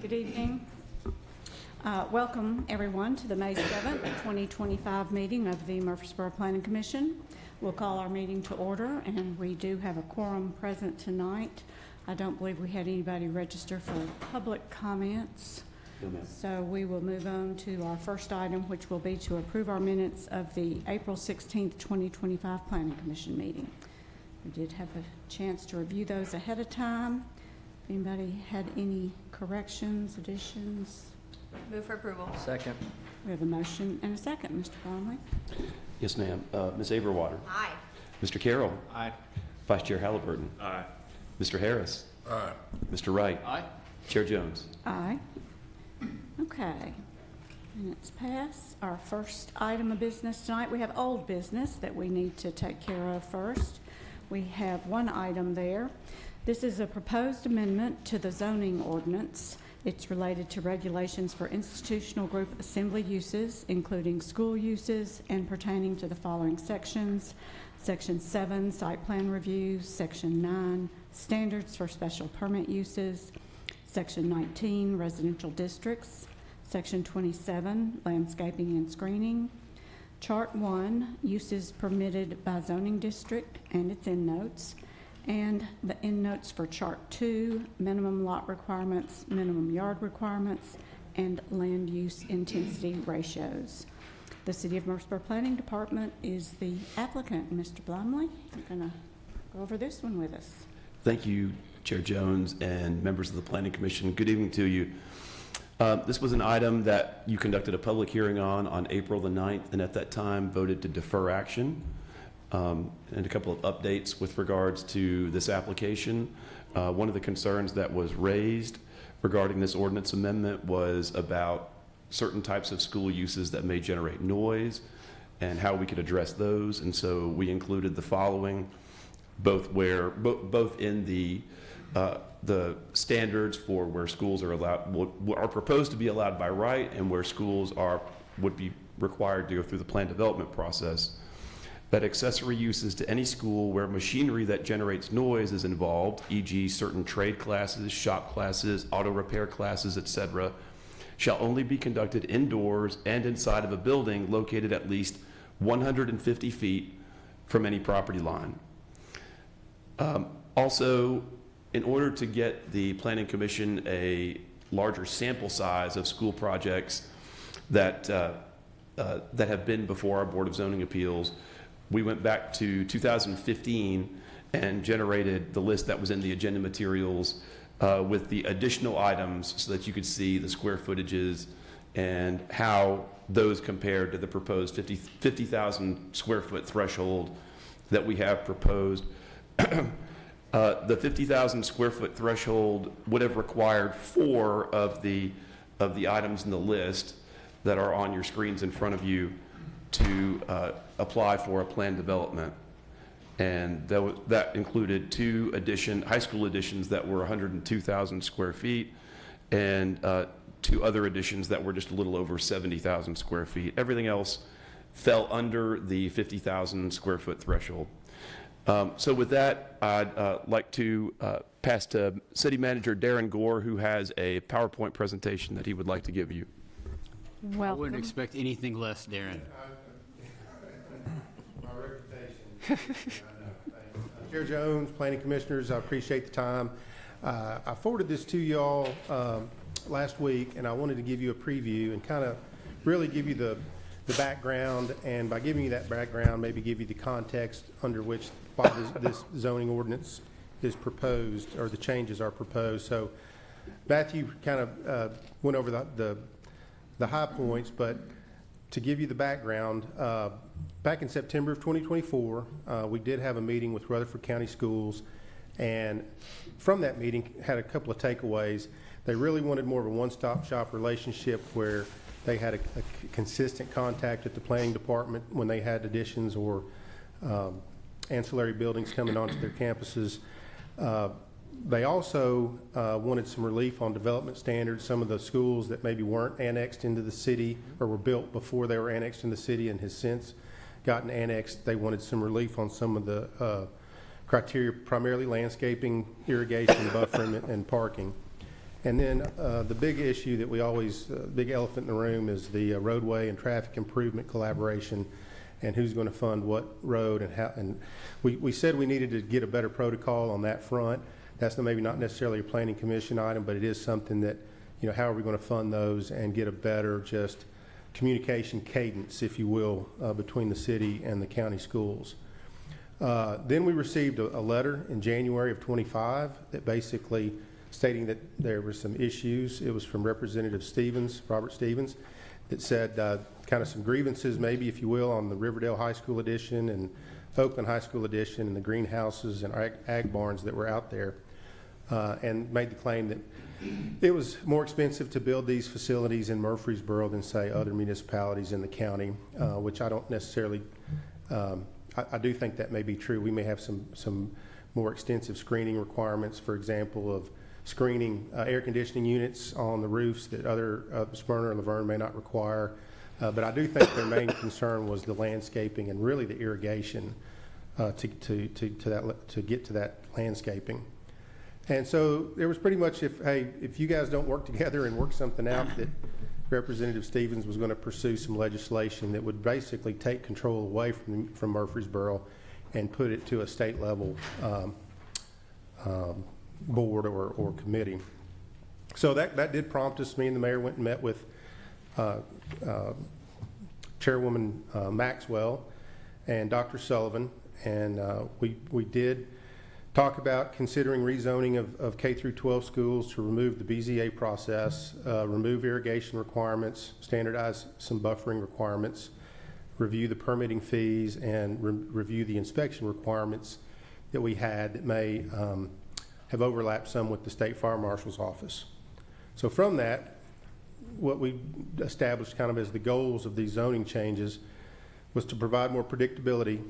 Good evening. Welcome, everyone, to the May 7th, 2025 meeting of the Murfreesboro Planning Commission. We'll call our meeting to order, and we do have a quorum present tonight. I don't believe we had anybody register for public comments. So we will move on to our first item, which will be to approve our minutes of the April 16th, 2025 Planning Commission meeting. We did have a chance to review those ahead of time. Anybody had any corrections, additions? Move for approval. Second. We have a motion and a second. Mr. Bromley? Yes, ma'am. Ms. Averwater. Aye. Mr. Carroll. Aye. Vice Chair Halliburton. Aye. Mr. Harris. Aye. Mr. Wright. Aye. Chair Jones. Aye. Okay. Minutes pass. Our first item of business tonight, we have old business that we need to take care of first. We have one item there. This is a proposed amendment to the zoning ordinance. It's related to regulations for institutional group assembly uses, including school uses, and pertaining to the following sections. Section 7, site plan reviews. Section 9, standards for special permit uses. Section 19, residential districts. Section 27, landscaping and screening. Chart 1, uses permitted by zoning district and its endnotes. And the endnotes for Chart 2, minimum lot requirements, minimum yard requirements, and land use intensity ratios. The City of Murfreesboro Planning Department is the applicant. Mr. Blumley, you're going to go over this one with us. Thank you, Chair Jones and members of the Planning Commission. Good evening to you. This was an item that you conducted a public hearing on April the 9th, and at that time voted to defer action. And a couple of updates with regards to this application. One of the concerns that was raised regarding this ordinance amendment was about certain types of school uses that may generate noise and how we could address those. And so we included the following, both in the standards for where schools are are proposed to be allowed by right, and where schools would be required to go through the plan development process. That accessory uses to any school where machinery that generates noise is involved, e.g. certain trade classes, shop classes, auto repair classes, etc., shall only be conducted indoors and inside of a building located at least 150 feet from any property line. Also, in order to get the Planning Commission a larger sample size of school projects that have been before our Board of Zoning Appeals, we went back to 2015 and generated the list that was in the agenda materials with the additional items so that you could see the square footages and how those compared to the proposed 50,000 square foot threshold that we have proposed. The 50,000 square foot threshold would have required 4 of the items in the list that are on your screens in front of you to apply for a planned development. And that included 2 high school additions that were 102,000 square feet and 2 other additions that were just a little over 70,000 square feet. Everything else fell under the 50,000 square foot threshold. So with that, I'd like to pass to City Manager Darren Gore, who has a PowerPoint presentation that he would like to give you. Welcome. I wouldn't expect anything less, Darren. My reputation. Chair Jones, Planning Commissioners, I appreciate the time. I forwarded this to y'all last week, and I wanted to give you a preview and kind of really give you the background, and by giving you that background, maybe give you the context under which why this zoning ordinance is proposed, or the changes are proposed. So Matthew kind of went over the high points, but to give you the background, back in September of 2024, we did have a meeting with Rutherford County Schools, and from that meeting had a couple of takeaways. They really wanted more of a one-stop shop relationship where they had a consistent contact at the planning department when they had additions or ancillary buildings coming onto their campuses. They also wanted some relief on development standards. Some of the schools that maybe weren't annexed into the city or were built before they were annexed in the city and has since gotten annexed, they wanted some relief on some of the criteria, primarily landscaping, irrigation, buffering, and parking. And then the big issue that we always, big elephant in the room is the roadway and traffic improvement collaboration and who's going to fund what road and how. And we said we needed to get a better protocol on that front. That's maybe not necessarily a planning commission item, but it is something that, how are we going to fund those and get a better just communication cadence, if you will, between the city and the county schools. Then we received a letter in January of 25 that basically stating that there were some issues. It was from Representative Stevens, Robert Stevens, that said kind of some grievances, maybe, if you will, on the Riverdale High School edition and Oakland High School edition and the greenhouses and ag barns that were out there, and made the claim that it was more expensive to build these facilities in Murfreesboro than, say, other municipalities in the county, which I don't necessarily, I do think that may be true. We may have some more extensive screening requirements, for example, of screening air conditioning units on the roofs that other Smyrna or Laverne may not require. But I do think their main concern was the landscaping and really the irrigation to get to that landscaping. And so there was pretty much, if you guys don't work together and work something out, that Representative Stevens was going to pursue some legislation that would basically take control away from Murfreesboro and put it to a state level board or committee. So that did prompt us. Me and the mayor went and met with Chairwoman Maxwell and Dr. Sullivan, and we did talk about considering rezoning of K through 12 schools to remove the BZA process, remove irrigation requirements, standardize some buffering requirements, review the permitting fees, and review the inspection requirements that we had that may have overlapped some with the State Fire Marshal's office. So from that, what we established kind of as the goals of these zoning changes was to provide more predictability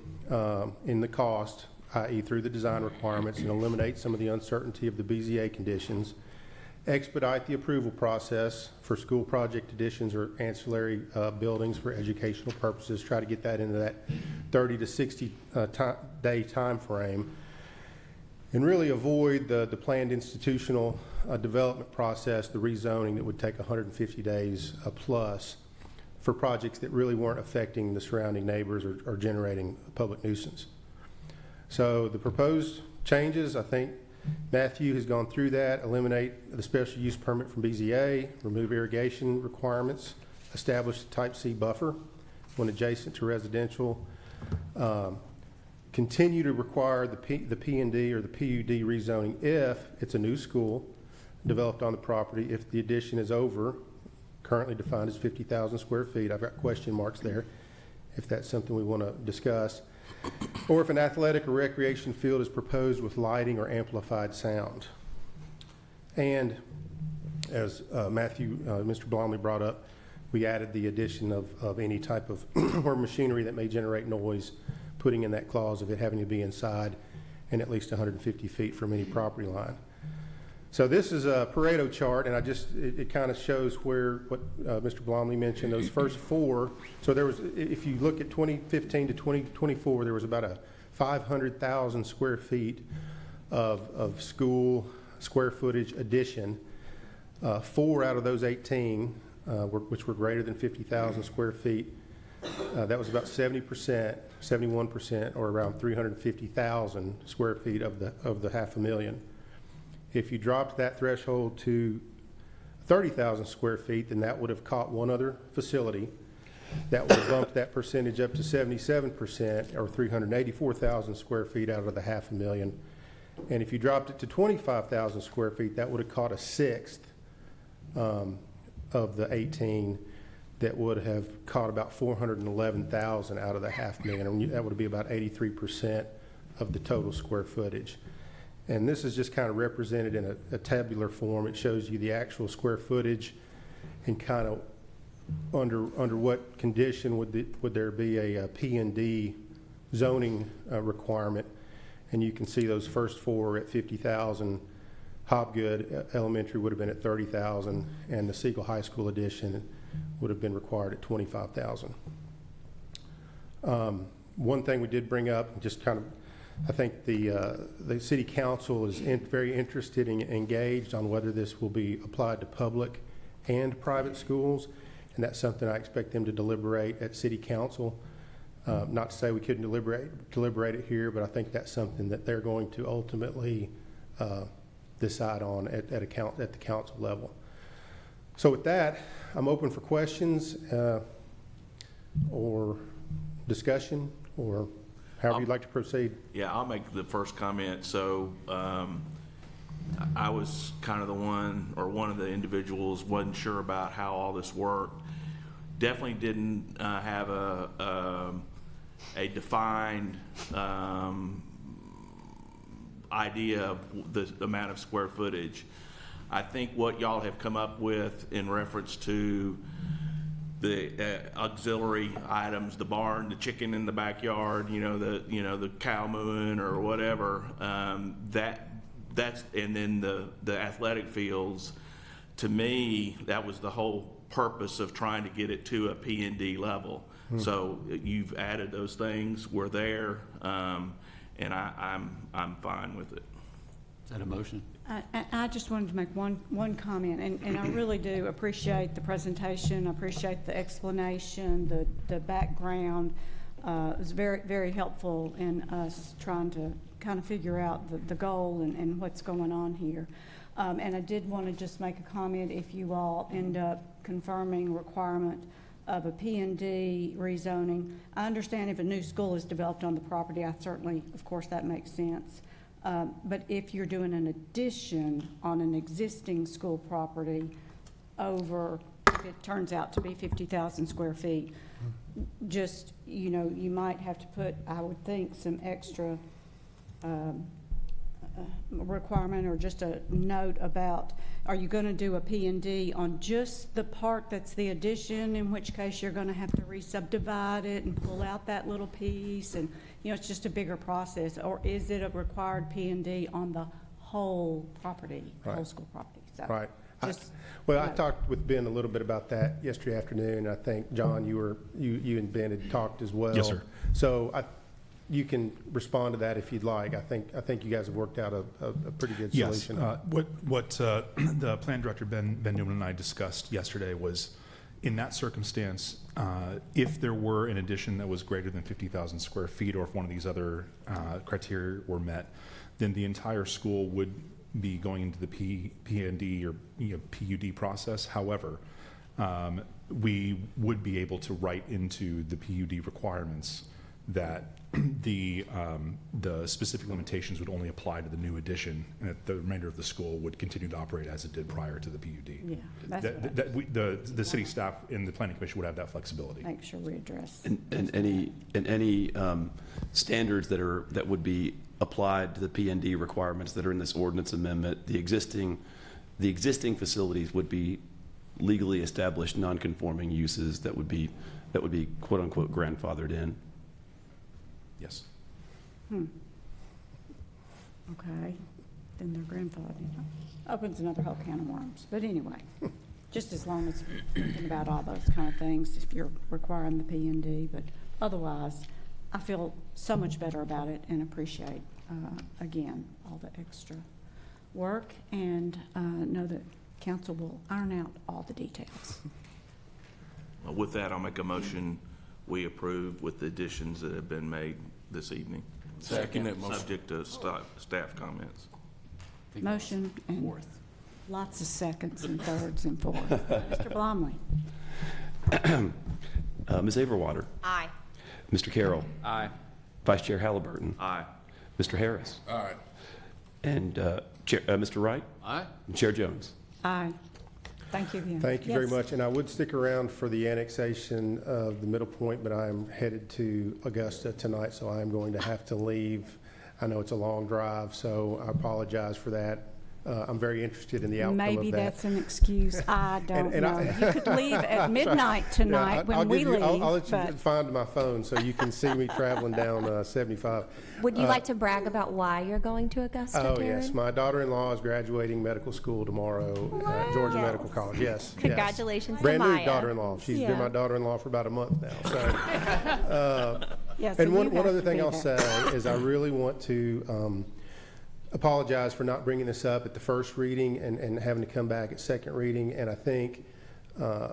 in the cost, i.e. through the design requirements, and eliminate some of the uncertainty of the BZA conditions, expedite the approval process for school project additions or ancillary buildings for educational purposes, try to get that into that 30 to 60 day time frame, and really avoid the planned institutional development process, the rezoning that would take 150 days plus for projects that really weren't affecting the surrounding neighbors or generating a public nuisance. So the proposed changes, I think Matthew has gone through that: eliminate the special use permit from BZA, remove irrigation requirements, establish a type C buffer when adjacent to residential, continue to require the P&D or the PUD rezoning if it's a new school developed on the property, if the addition is over, currently defined as 50,000 square feet. I've got question marks there if that's something we want to discuss. Or if an athletic or recreation field is proposed with lighting or amplified sound. And as Mr. Blomley brought up, we added the addition of any type of or machinery that may generate noise, putting in that clause of it having to be inside and at least 150 feet from any property line. So this is a Pareto chart, and it kind of shows what Mr. Blomley mentioned, those first four. So there was, if you look at 2015 to 2024, there was about a 500,000 square feet of school square footage addition. 4 out of those 18, which were greater than 50,000 square feet, that was about 70%, 71%, or around 350,000 square feet of the 500,000. If you dropped that threshold to 30,000 square feet, then that would have caught one other facility. That would have bumped that percentage up to 77%, or 384,000 square feet out of the 500,000. And if you dropped it to 25,000 square feet, that would have caught a sixth of the 18 that would have caught about 411,000 out of the 500,000. That would be about 83% of the total square footage. And this is just kind of represented in a tabular form. It shows you the actual square footage and kind of under what condition would there be a P&D zoning requirement. And you can see those first 4 at 50,000. Hobgood Elementary would have been at 30,000, and the Siegel High School edition would have been required at 25,000. One thing we did bring up, just kind of I think the city council is very interested and engaged on whether this will be applied to public and private schools, and that's something I expect them to deliberate at city council. Not to say we couldn't deliberate it here, but I think that's something that they're going to ultimately decide on at the council level. So with that, I'm open for questions or discussion, or however you'd like to proceed. Yeah, I'll make the first comment. So I was kind of the one, or one of the individuals, wasn't sure about how all this worked. Definitely didn't have a defined idea of the amount of square footage. I think what y'all have come up with in reference to the auxiliary items, the barn, the chicken in the backyard, the cow mooing or whatever, that's, and then the athletic fields, to me, that was the whole purpose of trying to get it to a P&D level. So you've added those things, we're there, and I'm fine with it. Is that a motion? I just wanted to make one comment, and I really do appreciate the presentation, I appreciate the explanation, the background. It was very, very helpful in us trying to kind of figure out the goal and what's going on here. And I did want to just make a comment, if you all end up confirming requirement of a P&D rezoning. I understand if a new school is developed on the property, I certainly, of course, that makes sense. But if you're doing an addition on an existing school property over, if it turns out to be 50,000 square feet, just, you might have to put, I would think, some extra requirement or just a note about, are you going to do a P&D on just the part that's the addition, in which case you're going to have to re-subdivide it and pull out that little piece, and it's just a bigger process, or is it a required P&D on the whole property, Right. whole school property? So Right. just I talked with Ben a little bit about that yesterday afternoon. I think, John, you and Ben had talked as well. Yes, sir. So you can respond to that if you'd like. I think you guys have worked out a pretty good Yes. solution. What the plan director, Ben Newman, and I discussed yesterday was, in that circumstance, if there were an addition that was greater than 50,000 square feet, or if one of these other criteria were met, then the entire school would be going into the P&D or PUD process. However, we would be able to write into the PUD requirements that the specific limitations would only apply to the new addition, and that the remainder of the school would continue to operate as it did prior to the PUD. Yeah, that's what The city staff and the planning commission would have that flexibility. make sure we address. And any standards that would be applied to the P&D requirements that are in this ordinance amendment, the existing facilities would be legally established non-conforming uses that would be quote unquote grandfathered in. Yes. Okay, then their grandfather opens another whole can of worms. But anyway, just as long as we're thinking about all those kind of things, if you're requiring the P&D, but otherwise, I feel so much better about it and appreciate, again, all the extra work, and know that council will iron out all the details. With that, I'll make a motion, we approve with the additions that have been made this evening. Second that motion. Subject to staff comments. Motion and Fourth. lots of seconds and thirds and fourths. Mr. Blomley? Ms. Averwater, Aye. Mr. Carroll, Aye. Vice Chair Halliburton, Aye. Mr. Harris, Aye. and Mr. Wright, Aye. and Chair Jones. Aye. Thank you again. Thank you very Yes. much. And I would stick around for the annexation of the Middle Point, but I am headed to Augusta tonight, so I am going to have to leave. I know it's a long drive, so I apologize for that. I'm very interested in the outcome of that. Maybe that's an excuse. I don't And know. You could leave at midnight Yeah, tonight I'll when we give you- leave. I'll let you but find my phone so you can see me traveling down 75. Would you like to brag about why you're going to Augusta, Oh, Taryn? yes. My daughter-in-law is graduating medical school tomorrow at Georgia Wow. Medical College. Yes. yes. Congratulations to Brand new Maya. daughter-in-law. She's Yeah. been my daughter-in-law for about a month now. So, Yeah, so And one you have other to thing be I'll there. say is I really want to apologize for not bringing this up at the first reading and having to come back at second reading. And I think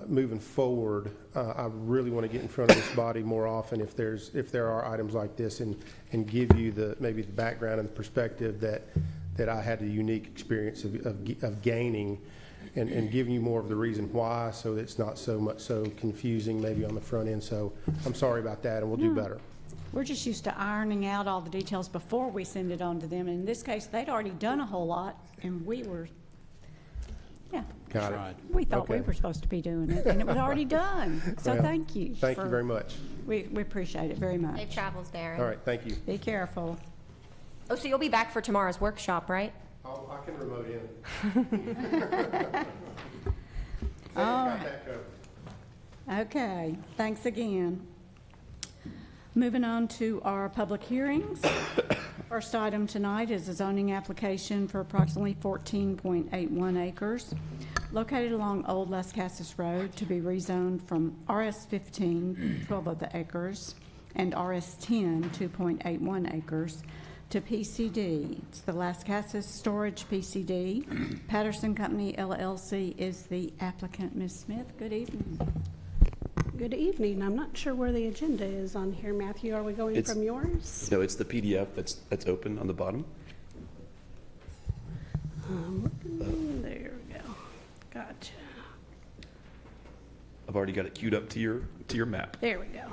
moving forward, I really want to get in front of this body more often if there are items like this and give you maybe the background and the perspective that I had a unique experience of gaining and giving you more of the reason why, so that it's not so confusing maybe on the front end. So I'm sorry about that, and we'll do better. We're just used to ironing out all the details before we send it on to them. In this case, they'd already done a whole lot, and we were, yeah, Got it. Right. we thought we Okay. were supposed to be doing it, and it was already done. So Well, thank you. Thank you very much. We appreciate it very much. Safe travels, Darren. All right, thank you. Be careful. Oh, so you'll be back for tomorrow's workshop, right? I can remote in. Got that covered. Okay, thanks again. Moving on to our public hearings. First item tonight is a zoning application for approximately 14.81 acres located along Old Las Casas Road to be rezoned from RS-15, 12 of the acres, and RS-10, 2.81 acres, to PCD. It's the Las Casas Storage PCD. Patterson Company LLC is the applicant. Ms. Smith, good evening. Good evening. I'm not sure where the agenda is on here. Matthew, are we going It's- from yours? No, it's the PDF that's open on the bottom. There we go. Gotcha. I've already got it queued up to your map. There we go.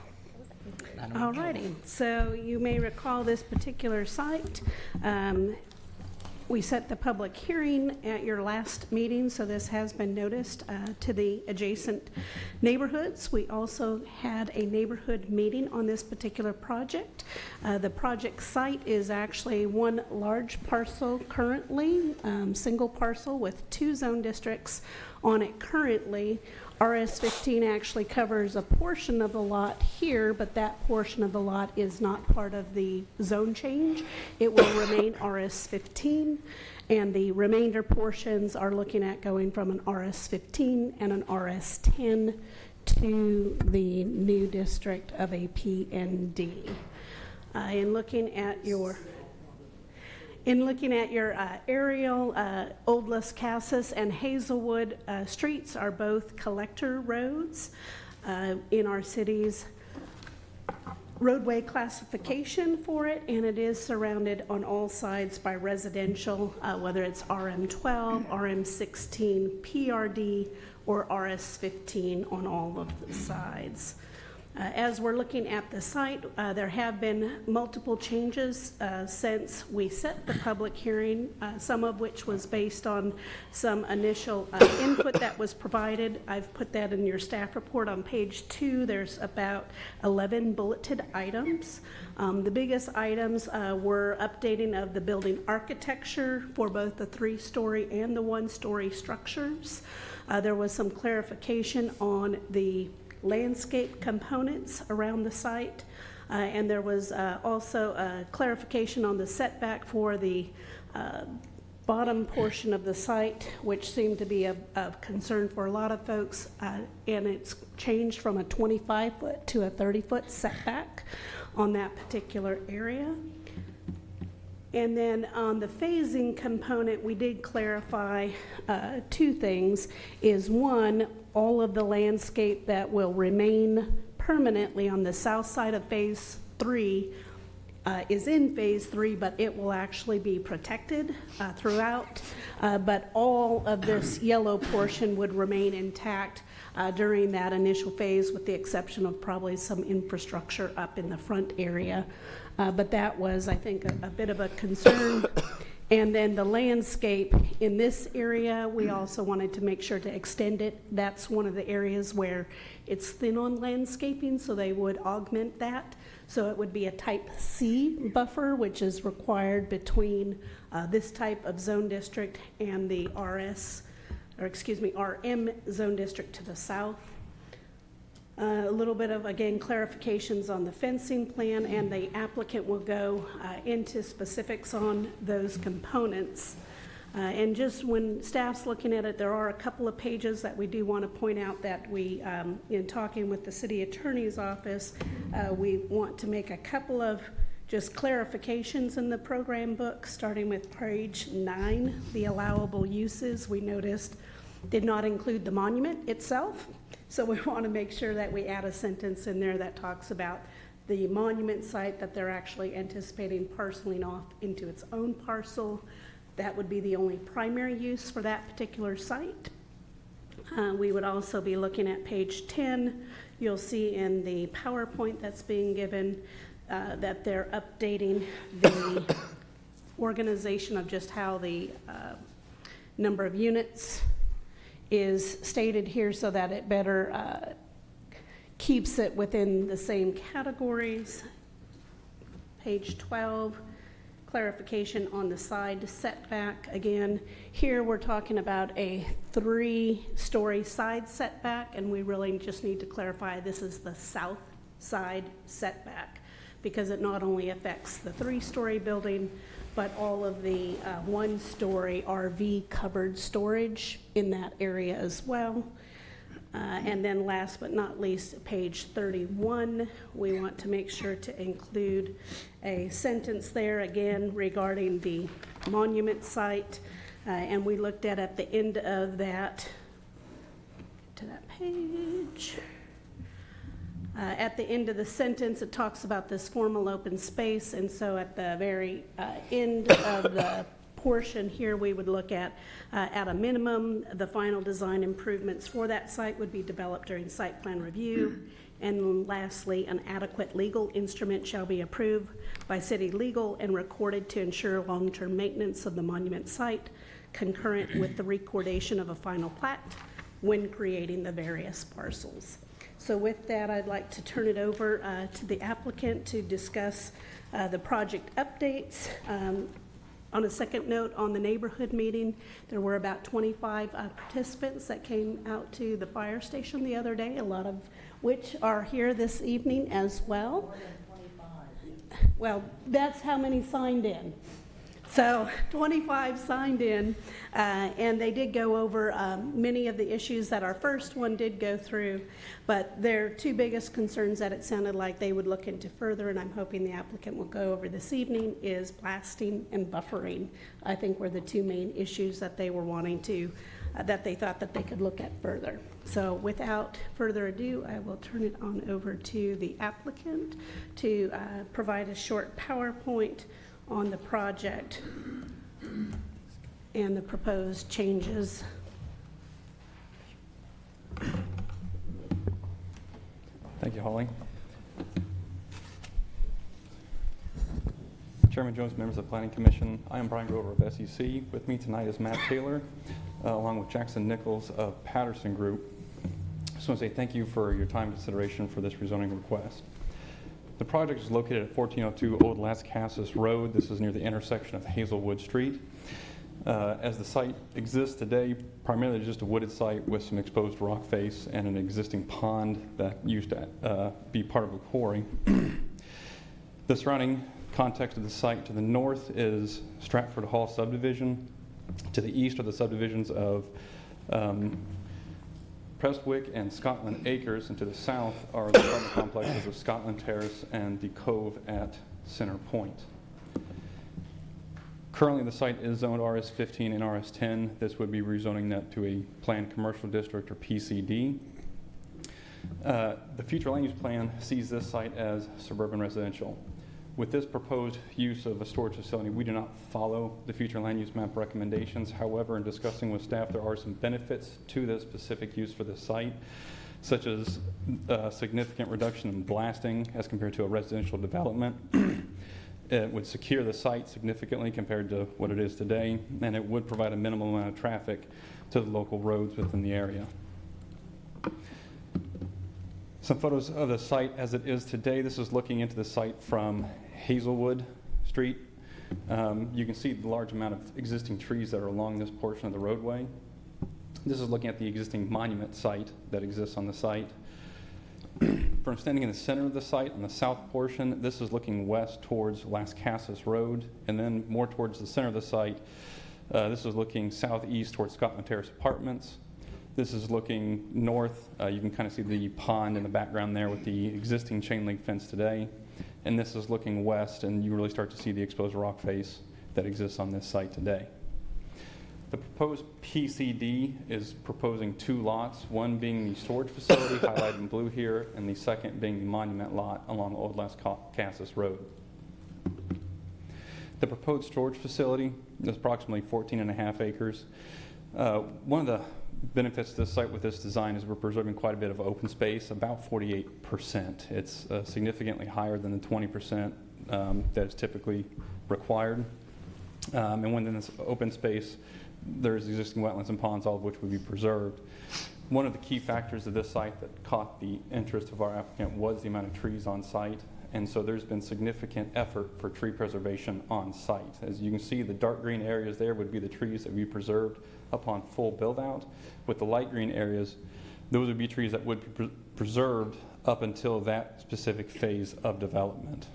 All righty. So you may recall this particular site. We set the public hearing at your last meeting, so this has been noticed to the adjacent neighborhoods. We also had a neighborhood meeting on this particular project. The project site is actually one large parcel currently, single parcel with 2 zone districts on it currently. RS-15 actually covers a portion of the lot here, but that portion of the lot is not part of the zone change. It will remain RS-15, and the remainder portions are looking at going from an RS-15 and an RS-10 to the new district of a PND. In looking at your aerial, Old Las Casas and Hazelwood streets are both collector roads in our city's roadway classification for it, and it is surrounded on all sides by residential, whether it's RM12, RM16, PRD, or RS15 on all of the sides. As we're looking at the site, there have been multiple changes since we set the public hearing, some of which was based on some initial input that was provided. I've put that in your staff report on page 2. There's about 11 bulleted items. The biggest items were updating of the building architecture for both the 3-story and the 1-story structures. There was some clarification on the landscape components around the site, and there was also a clarification on the setback for the bottom portion of the site, which seemed to be of concern for a lot of folks, and it's changed from a 25-foot to a 30-foot setback on that particular area. And then on the phasing component, we did clarify 2 things. Is one, all of the landscape that will remain permanently on the south side of Phase 3 is in Phase 3, but it will actually be protected throughout. But all of this yellow portion would remain intact during that initial phase, with the exception of probably some infrastructure up in the front area. But that was, I think, a bit of a concern. And then the landscape in this area, we also wanted to make sure to extend it. That's one of the areas where it's thin on landscaping, so they would augment that. So it would be a type C buffer, which is required between this type of zone district and the RM zone district to the south. A little bit of, again, clarifications on the fencing plan, and the applicant will go into specifics on those components. And just when staff's looking at it, there are a couple of pages that we do want to point out that we, in talking with the city attorney's office, we want to make a couple of just clarifications in the program book, starting with page 9, the allowable uses we noticed did not include the monument itself. So we want to make sure that we add a sentence in there that talks about the monument site that they're actually anticipating parceling off into its own parcel. That would be the only primary use for that particular site. We would also be looking at page 10. You'll see in the PowerPoint that's being given that they're updating the organization of just how the number of units is stated here so that it better keeps it within the same categories. Page 12. Clarification on the side setback. Again, here we're talking about a 3-story side setback, and we really just need to clarify this is the south side setback because it not only affects the 3-story building, but all of the 1-story RV covered storage in that area as well. And then last but not least, page 31, we want to make sure to include a sentence there again regarding the monument site. And we looked at the end of that, to that page. At the end of the sentence, it talks about this formal open space. And so at the very end of the portion here, we would look at a minimum, the final design improvements for that site would be developed during site plan review. And lastly, an adequate legal instrument shall be approved by city legal and recorded to ensure long-term maintenance of the monument site, concurrent with the recordation of a final plat when creating the various parcels. So with that, I'd like to turn it over to the applicant to discuss the project updates. On a second note, on the neighborhood meeting, there were about 25 participants that came out to the fire station the other day, a lot of which are here this evening as well. More than 25. Well, that's how many signed in. So 25 signed in, and they did go over many of the issues that our first one did go through, but their two biggest concerns that it sounded like they would look into further, and I'm hoping the applicant will go over this evening, is blasting and buffering. I think were the two main issues that they were wanting to, that they thought that they could look at further. So without further ado, I will turn it on over to the applicant to provide a short PowerPoint on the project and the proposed changes. Thank you, Holly. Chairman Jones, members of the Planning Commission, I am Brian Grover of SEC. With me tonight is Matt Taylor, along with Jackson Nichols of Patterson Group. I just want to say thank you for your time and consideration for this rezoning request. The project is located at 1402 Old Las Casas Road. This is near the intersection of Hazelwood Street. As the site exists today, primarily just a wooded site with some exposed rock face and an existing pond that used to be part of a quarry. The surrounding context of the site to the north is Stratford Hall subdivision. To the east are the subdivisions of Prestwick and Scotland Acres, and to the south are the apartment complexes of Scotland Terrace and the Cove at Center Point. Currently, the site is zoned RS15 and RS10. This would be rezoning that to a planned commercial district, or PCD. The future land use plan sees this site as suburban residential. With this proposed use of a storage facility, we do not follow the future land use map recommendations. However, in discussing with staff, there are some benefits to this specific use for this site, such as a significant reduction in blasting as compared to a residential development. It would secure the site significantly compared to what it is today, and it would provide a minimal amount of traffic to the local roads within the area. Some photos of the site as it is today. This is looking into the site from Hazelwood Street. You can see the large amount of existing trees that are along this portion of the roadway. This is looking at the existing monument site that exists on the site. From standing in the center of the site on the south portion, this is looking west towards Las Casas Road, and then more towards the center of the site, This is looking southeast towards Scotland Terrace Apartments. This is looking north. You can kind of see the pond in the background there with the existing chain link fence today. And this is looking west, and you really start to see the exposed rock face that exists on this site today. The proposed PCD is proposing 2 lots, one being the storage facility highlighted in blue here, and the second being the monument lot along Old Las Casas Road. The proposed storage facility is approximately 14.5 acres. One of the benefits to this site with this design is we're preserving quite a bit of open space, about 48%. It's significantly higher than the 20% that is typically required. And within this open space, there's existing wetlands and ponds, all of which would be preserved. One of the key factors of this site that caught the interest of our applicant was the amount of trees on site. And so there's been significant effort for tree preservation on site. As you can see, the dark green areas there would be the trees that would be preserved upon full build out. With the light green areas, those would be trees that would be preserved up until that specific phase of development.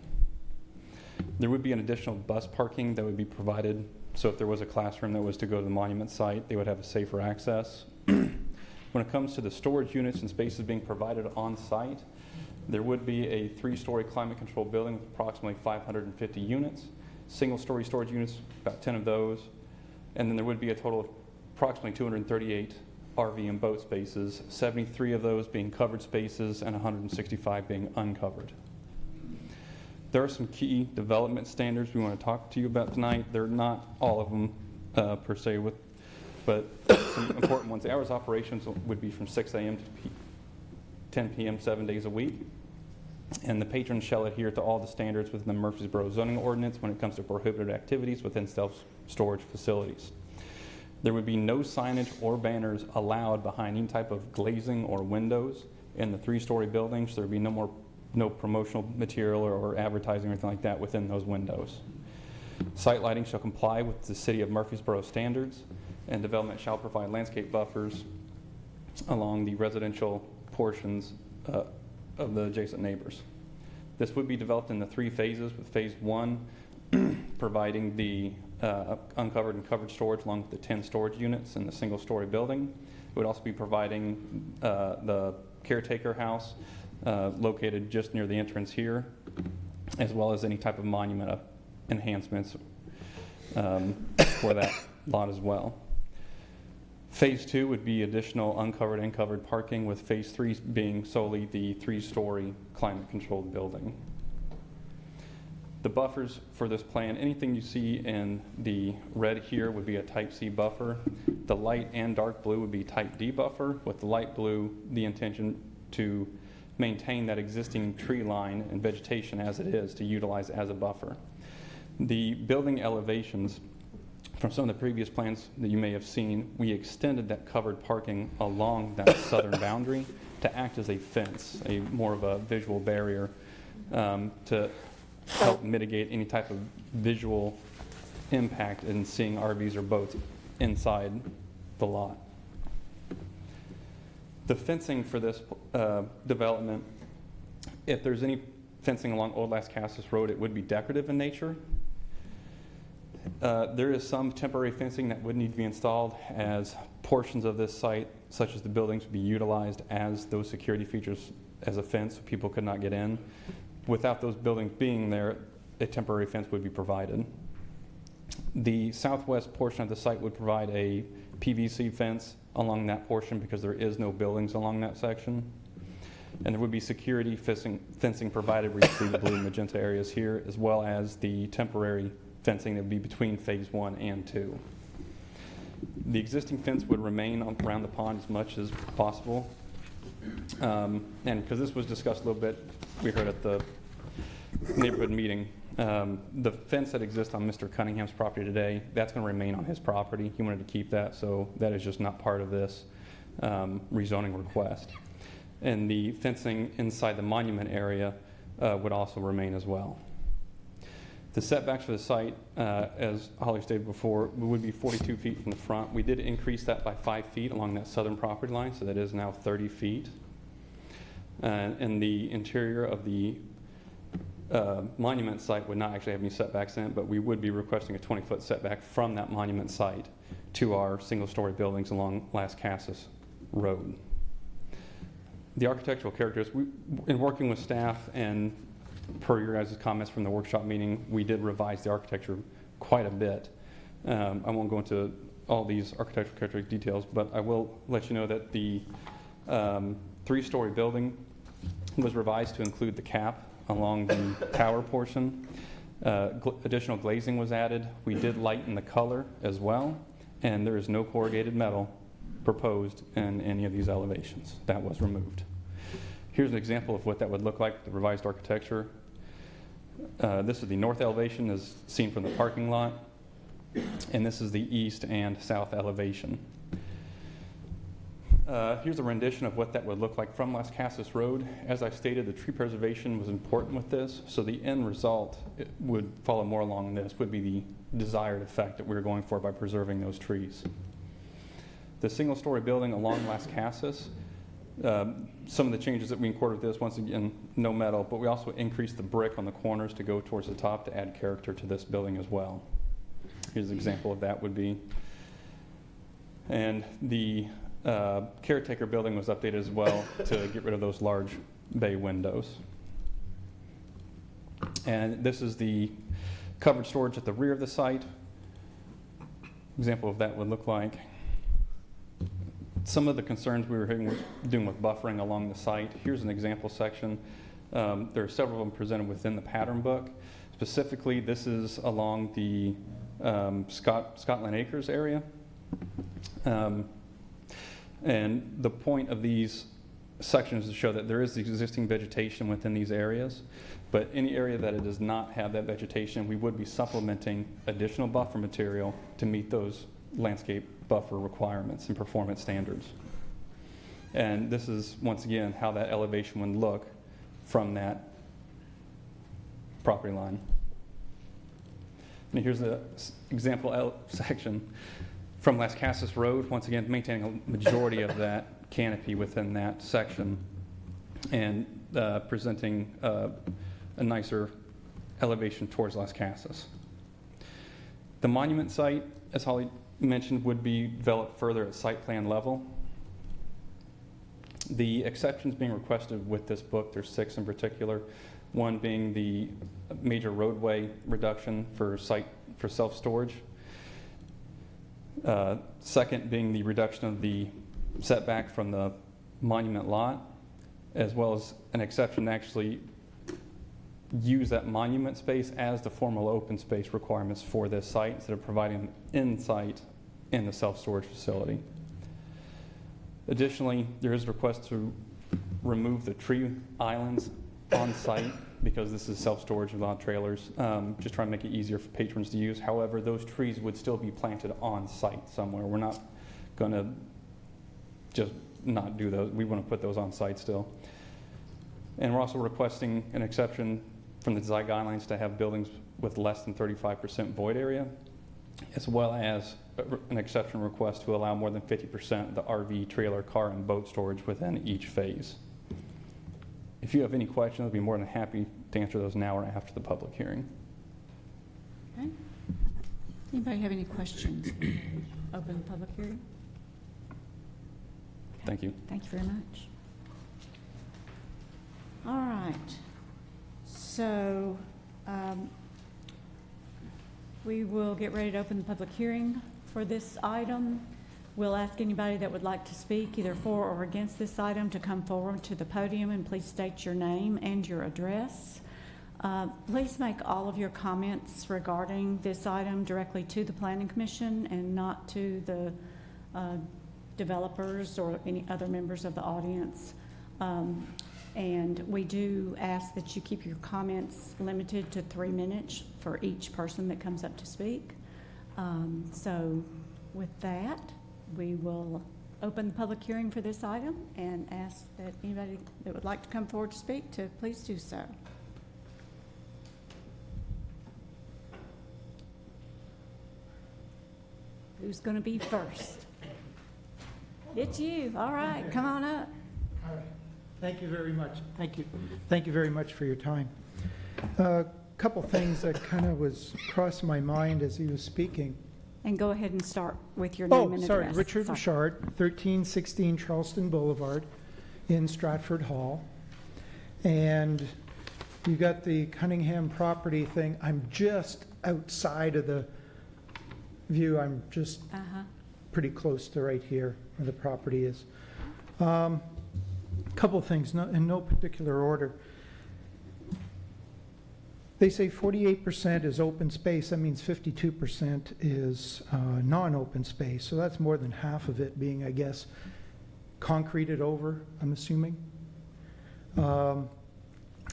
There would be an additional bus parking that would be provided. So if there was a classroom that was to go to the monument site, they would have a safer access. When it comes to the storage units and spaces being provided on site, there would be a 3-story climate-controlled building with approximately 550 units, single-story storage units, about 10 of those, and then there would be a total of approximately 238 RV and boat spaces, 73 of those being covered spaces and 165 being uncovered. There are some key development standards we want to talk to you about tonight. They're not all of them per se, but some important ones. The hours of operations would be from 6 a.m. to 10 p.m. 7 days a week. And the patrons shall adhere to all the standards within the Murfreesboro zoning ordinance when it comes to prohibited activities within self-storage facilities. There would be no signage or banners allowed behind any type of glazing or windows in the 3-story buildings. There would be no promotional material or advertising or anything like that within those windows. Site lighting shall comply with the City of Murfreesboro standards, and development shall provide landscape buffers along the residential portions of the adjacent neighbors. This would be developed in the 3 phases, with phase 1 providing the uncovered and covered storage along with the 10 storage units in the single-story building. It would also be providing the caretaker house located just near the entrance here, as well as any type of monument enhancements for that lot as well. Phase 2 would be additional uncovered and covered parking, with phase 3 being solely the 3-story climate-controlled building. The buffers for this plan, anything you see in the red here would be a type C buffer. The light and dark blue would be type D buffer, with the light blue the intention to maintain that existing tree line and vegetation as it is to utilize as a buffer. The building elevations, from some of the previous plans that you may have seen, we extended that covered parking along that southern boundary to act as a fence, a more of a visual barrier to help mitigate any type of visual impact in seeing RVs or boats inside the lot. The fencing for this development, if there's any fencing along Old Las Casas Road, it would be decorative in nature. There is some temporary fencing that would need to be installed as portions of this site, such as the buildings, would be utilized as those security features as a fence so people could not get in. Without those buildings being there, a temporary fence would be provided. The southwest portion of the site would provide a PVC fence along that portion because there is no buildings along that section. And there would be security fencing provided where you see the blue and magenta areas here, as well as the temporary fencing that would be between phase 1 and 2. The existing fence would remain around the pond as much as possible. And because this was discussed a little bit, we heard at the neighborhood meeting, the fence that exists on Mr. Cunningham's property today, that's going to remain on his property. He wanted to keep that, so that is just not part of this rezoning request. And the fencing inside the monument area would also remain as well. The setbacks for the site, as Holly stated before, would be 42 feet from the front. We did increase that by 5 feet along that southern property line, so that is now 30 feet. And the interior of the monument site would not actually have any setbacks in it, but we would be requesting a 20-foot setback from that monument site to our single-story buildings along Las Casas Road. The architectural characteristics, in working with staff and per your guys' comments from the workshop meeting, we did revise the architecture quite a bit. I won't go into all these architectural characteristic details, but I will let you know that the 3-story building was revised to include the cap along the tower portion. Additional glazing was added. We did lighten the color as well, and there is no corrugated metal proposed in any of these elevations. That was removed. Here's an example of what that would look like, the revised architecture. This is the north elevation as seen from the parking lot, and this is the east and south elevation. Here's a rendition of what that would look like from Las Casas Road. As I stated, the tree preservation was important with this, so the end result would follow more along this, would be the desired effect that we were going for by preserving those trees. The single-story building along Las Casas, some of the changes that we incorporated with this, once again, no metal, but we also increased the brick on the corners to go towards the top to add character to this building as well. Here's an example of that would be. And the caretaker building was updated as well to get rid of those large bay windows. And this is the covered storage at the rear of the site. Example of that would look like. Some of the concerns we were doing with buffering along the site. Here's an example section. There are several of them presented within the pattern book. Specifically, this is along the Scotland Acres area. And the point of these sections is to show that there is existing vegetation within these areas, but any area that it does not have that vegetation, we would be supplementing additional buffer material to meet those landscape buffer requirements and performance standards. And this is, once again, how that elevation would look from that property line. And here's the example section from Las Casas Road, once again, maintaining a majority of that canopy within that section and presenting a nicer elevation towards Las Casas. The monument site, as Holly mentioned, would be developed further at site plan level. The exceptions being requested with this book, there's 6 in particular, one being the major roadway reduction for self-storage. Second being the reduction of the setback from the monument lot, as well as an exception to actually use that monument space as the formal open space requirements for this site instead of providing them in-site in the self-storage facility. Additionally, there is a request to remove the tree islands on site because this is self-storage without trailers, just trying to make it easier for patrons to use. However, those trees would still be planted on site somewhere. We're not going to just not do those. We want to put those on site still. And we're also requesting an exception from the design guidelines to have buildings with less than 35% void area, as well as an exception request to allow more than 50% of the RV, trailer, car, and boat storage within each phase. If you have any questions, I'd be more than happy to answer those now or after the public hearing. Okay. Anybody have any questions? Open the public hearing. Okay. Thank you. Thank you very much. All right. So we will get ready to open the public hearing for this item. We'll ask anybody that would like to speak either for or against this item to come forward to the podium and please state your name and your address. Please make all of your comments regarding this item directly to the Planning Commission and not to the developers or any other members of the audience. And we do ask that you keep your comments limited to 3 minutes for each person that comes up to speak. So with that, we will open the public hearing for this item and ask that anybody that would like to come forward to speak to please do so. Who's going to be first? It's you. All right, come on up. All right. Thank you very much. Thank you. Thank you very much for your time. A couple things that kind of was crossing my mind as he was speaking. And go ahead and start with your name Oh, and sorry, address. Richard Bouchard, 1316 Charleston Boulevard in Stratford Hall. And you got the Cunningham property thing. I'm just outside of the view. I'm just Uh-huh. pretty close to right here where the property is. Couple things, in no particular order. They say 48% is open space. That means 52% is non-open space. So that's more than half of it being, I guess, concreted over, I'm assuming.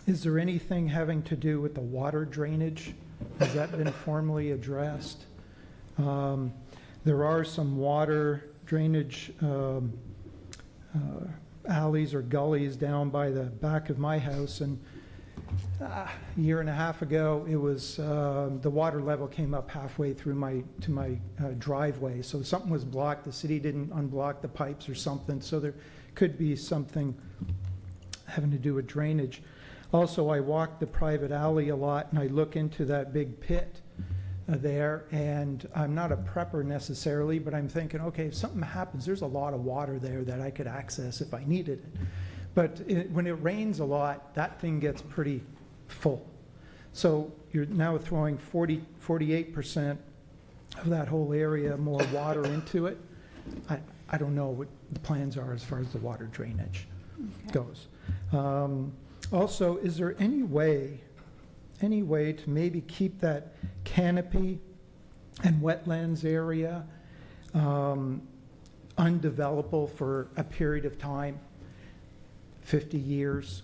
Is there anything having to do with the water drainage? Has that been formally addressed? There are some water drainage alleys or gullies down by the back of my house, and a year and a half ago, it was the water level came up halfway through my driveway, so something was blocked. The city didn't unblock the pipes or something, so there could be something having to do with drainage. Also, I walk the private alley a lot, and I look into that big pit there, and I'm not a prepper necessarily, but I'm thinking, okay, if something happens, there's a lot of water there that I could access if I needed it. But when it rains a lot, that thing gets pretty full. So you're now throwing 48% of that whole area more water into it. I don't know what the plans are as far as the water drainage goes. Also, is there any way to maybe keep that canopy and wetlands area undevelopable for a period of time, 50 years,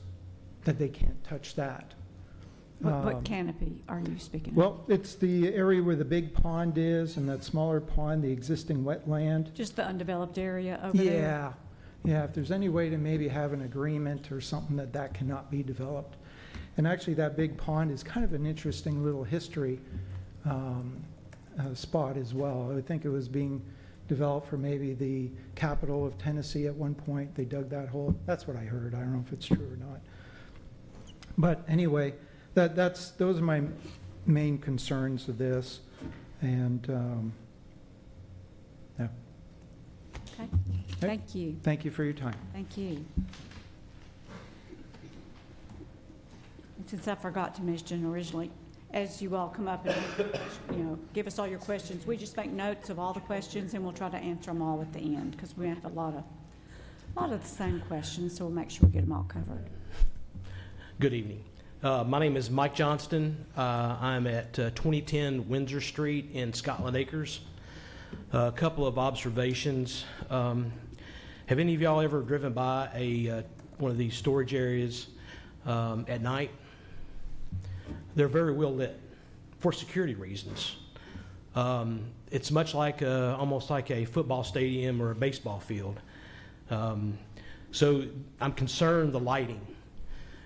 that they can't touch that? What canopy are you speaking of? Well, it's the area where the big pond is and that smaller pond, the existing wetland. Just the undeveloped area over there? Yeah, if there's any way to maybe have an agreement or something that cannot be developed. And actually, that big pond is kind of an interesting little history spot as well. I would think it was being developed for maybe the capital of Tennessee at one point. They dug that hole. That's what I heard. I don't know if it's true or not. But anyway, those are my main concerns of this. And yeah. Okay, thank you. Thank you for your time. Thank you. And since I forgot to mention originally, as you all come up and, give us all your questions, we just make notes of all the questions and we'll try to answer them all at the end because we have a lot of the same questions, so we'll make sure we get them all covered. Good evening. My name is Mike Johnston. I'm at 2010 Windsor Street in Scotland Acres. A couple of observations. Have any of y'all ever driven by one of these storage areas at night? They're very well lit for security reasons. It's much like almost like a football stadium or a baseball field. So I'm concerned the lighting.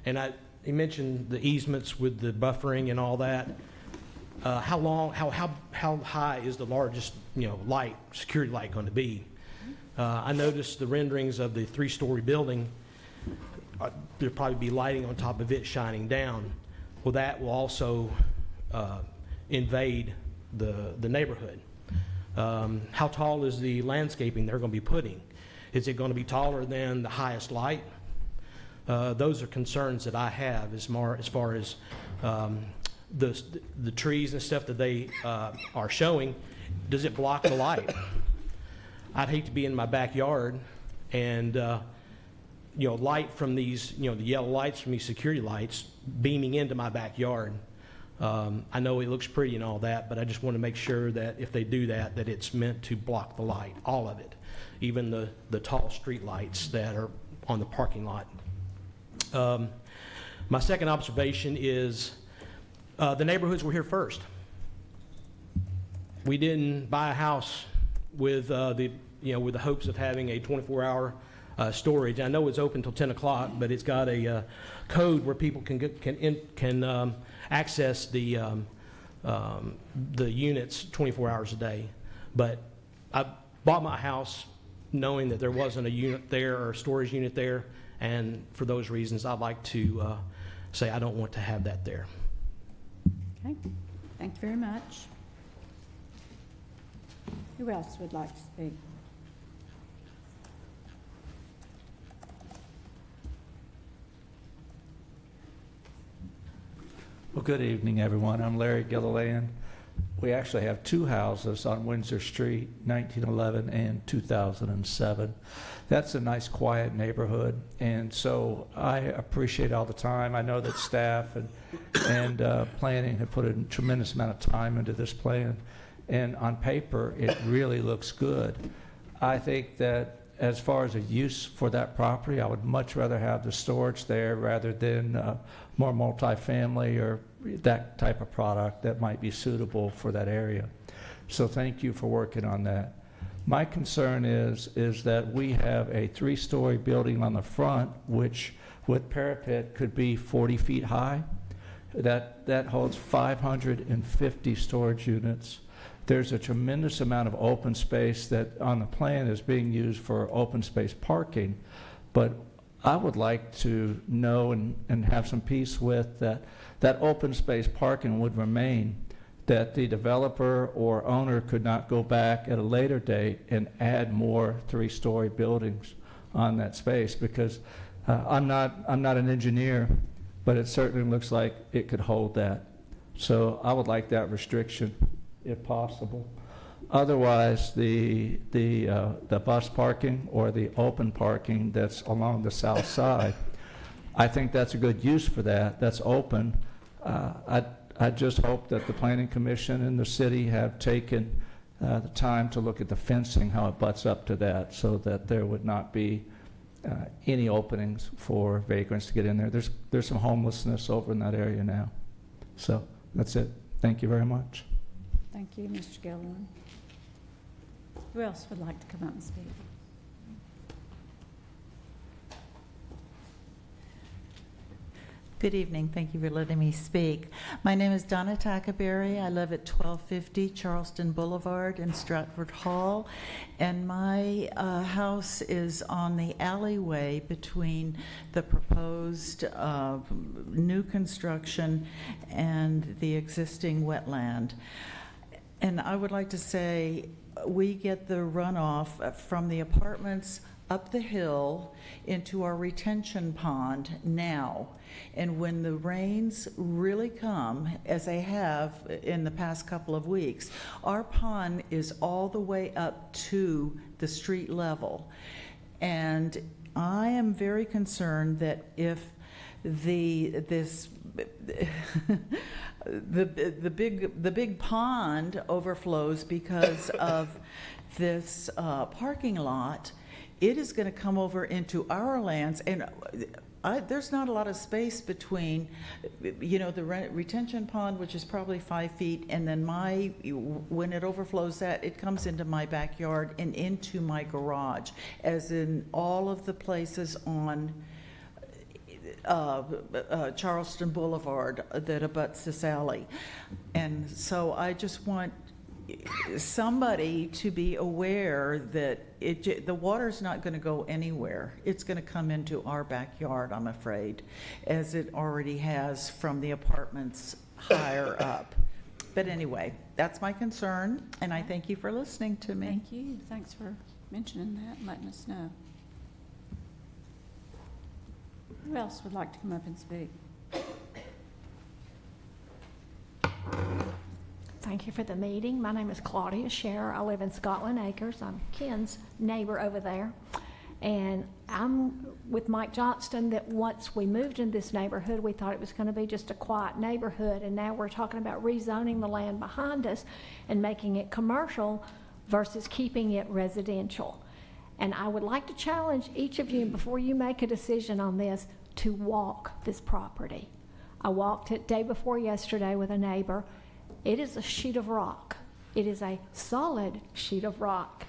And you mentioned the easements with the buffering and all that. How high is the largest security light going to be? I noticed the renderings of the 3-story building. There'll probably be lighting on top of it shining down. Well, that will also invade the neighborhood. How tall is the landscaping they're going to be putting? Is it going to be taller than the highest light? Those are concerns that I have as far as the trees and stuff that they are showing. Does it block the light? I'd hate to be in my backyard and light from these, the yellow lights from these security lights beaming into my backyard. I know it looks pretty and all that, but I just want to make sure that if they do that it's meant to block the light, all of it, even the tall street lights that are on the parking lot. My second observation is the neighborhoods were here first. We didn't buy a house with with the hopes of having a 24-hour storage. I know it's open till 10 o'clock, but it's got a code where people can access the units 24 hours a day. But I bought my house knowing that there wasn't a unit there or a storage unit there, and for those reasons, I'd like to say I don't want to have that there. Okay, thank you very much. Who else would like to speak? Well, good evening, everyone. I'm Larry Gilliland. We actually have two houses on Windsor Street, 1911 and 2007. That's a nice, quiet neighborhood, and so I appreciate all the time. I know that staff and planning have put a tremendous amount of time into this plan, and on paper, it really looks good. I think that as far as a use for that property, I would much rather have the storage there rather than more multifamily or that type of product that might be suitable for that area. So thank you for working on that. My concern is that we have a 3-story building on the front, which with parapet could be 40 feet high. That holds 550 storage units. There's a tremendous amount of open space that on the plan is being used for open space parking, but I would like to know and have some peace with that open space parking would remain, that the developer or owner could not go back at a later date and add more 3-story buildings on that space, because I'm not an engineer, but it certainly looks like it could hold that. So I would like that restriction if possible. Otherwise, the bus parking or the open parking that's along the south side, I think that's a good use for that. That's open. I just hope that the Planning Commission and the city have taken the time to look at the fencing, how it butts up to that, so that there would not be any openings for vagrants to get in there. There's some homelessness over in that area now. So that's it. Thank you very much. Thank you, Mr. Gilliland. Who else would like to come up and speak? Good evening. Thank you for letting me speak. My name is Donna Tackaberry. I live at 1250 Charleston Boulevard in Stratford Hall, and my house is on the alleyway between the proposed new construction and the existing wetland. And I would like to say we get the runoff from the apartments up the hill into our retention pond now. And when the rains really come, as they have in the past couple of weeks, our pond is all the way up to the street level. And I am very concerned that if the big pond overflows because of this parking lot, it is going to come over into our lands, and there's not a lot of space between, the retention pond, which is probably 5 feet, and then when it overflows that, it comes into my backyard and into my garage, as in all of the places on Charleston Boulevard that abuts this alley. And so I just want somebody to be aware that the water's not going to go anywhere. It's going to come into our backyard, I'm afraid, as it already has from the apartments higher up. But anyway, that's my concern, and I thank you for listening to me. Thank you. Thanks for mentioning that and letting us know. Who else would like to come up and speak? Thank you for the meeting. My name is Claudia Scherer. I live in Scotland Acres. I'm Ken's neighbor over there. And I'm with Mike Johnston that once we moved in this neighborhood, we thought it was going to be just a quiet neighborhood. And now we're talking about rezoning the land behind us and making it commercial versus keeping it residential. And I would like to challenge each of you, before you make a decision on this, to walk this property. I walked it day before yesterday with a neighbor. It is a sheet of rock. It is a solid sheet of rock.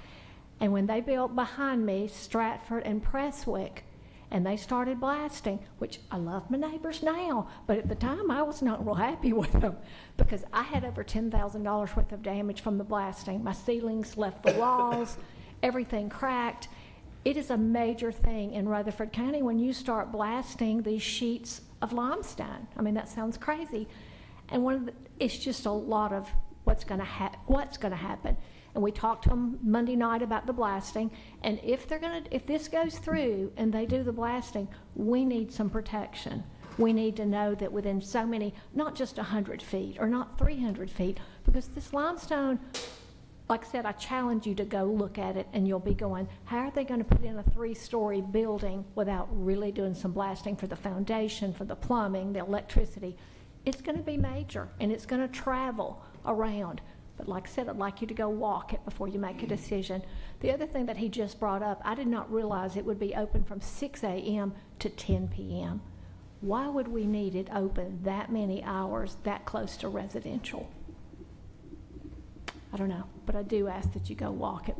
And when they built behind me, Stratford and Prestwick, and they started blasting, which I love my neighbors now, but at the time I was not real happy with them because I had over $10,000 worth of damage from the blasting. My ceilings left the walls, everything cracked. It is a major thing in Rutherford County when you start blasting these sheets of limestone. I mean, that sounds crazy. And it's just a lot of what's going to happen. And we talked to them Monday night about the blasting. And if this goes through and they do the blasting, we need some protection. We need to know that within so many, not just 100 feet or not 300 feet, because this limestone, like I said, I challenge you to go look at it and you'll be going, how are they going to put in a 3-story building without really doing some blasting for the foundation, for the plumbing, the electricity? It's going to be major and it's going to travel around. But like I said, I'd like you to go walk it before you make a decision. The other thing that he just brought up, I did not realize it would be open from 6 a.m. to 10 p.m. Why would we need it open that many hours that close to residential? I don't know, but I do ask that you go walk it.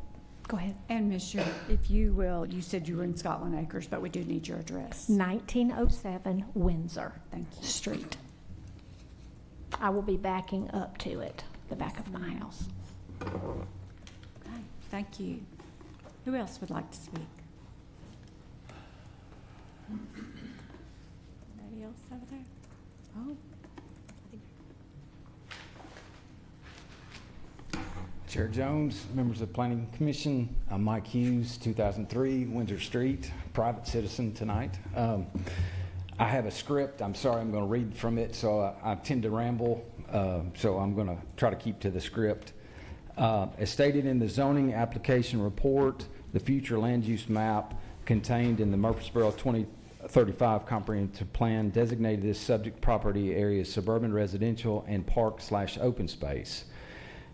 Go ahead. And Ms. Sher, if you will, you said you were in Scotland Acres, but we do need your address. 1907 Windsor Thank you. Street. I will be backing up to it, the back of my house. Okay, thank you. Who else would like to speak? Anybody else over there? Oh. Chair Jones, members of the Planning Commission, I'm Mike Hughes, 2003 Windsor Street, private citizen tonight. I have a script. I'm sorry, I'm going to read from it, so I tend to ramble, so I'm going to try to keep to the script. As stated in the zoning application report, the future land use map contained in the Murfreesboro 2035 comprehensive plan designated this subject property area as suburban residential and park/open space.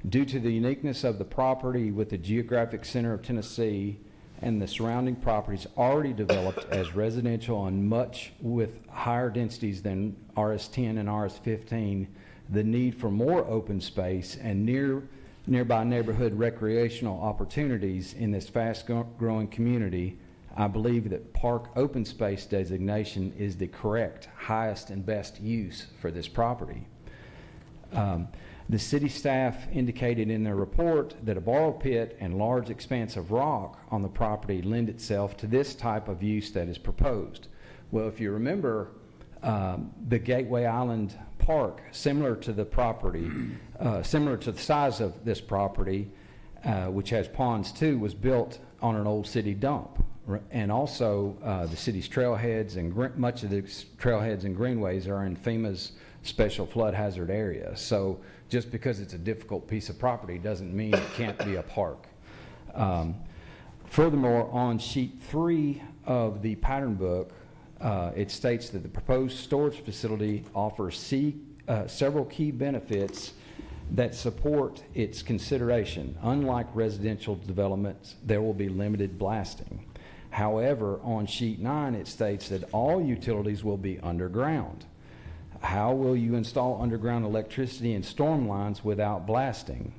Due to the uniqueness of the property with the geographic center of Tennessee and the surrounding properties already developed as residential and much with higher densities than RS10 and RS15, the need for more open space and nearby neighborhood recreational opportunities in this fast-growing community, I believe that park open space designation is the correct, highest, and best use for this property. The city staff indicated in their report that a borrow pit and large expanse of rock on the property lend itself to this type of use that is proposed. Well, if you remember, the Gateway Island Park, similar to the property, similar to the size of this property, which has ponds too, was built on an old city dump. And also the city's trailheads and much of the trailheads and greenways are in FEMA's special flood hazard area. So just because it's a difficult piece of property doesn't mean it can't be a park. Furthermore, on sheet 3 of the pattern book, it states that the proposed storage facility offers several key benefits that support its consideration. Unlike residential developments, there will be limited blasting. However, on sheet 9, it states that all utilities will be underground. How will you install underground electricity and storm lines without blasting?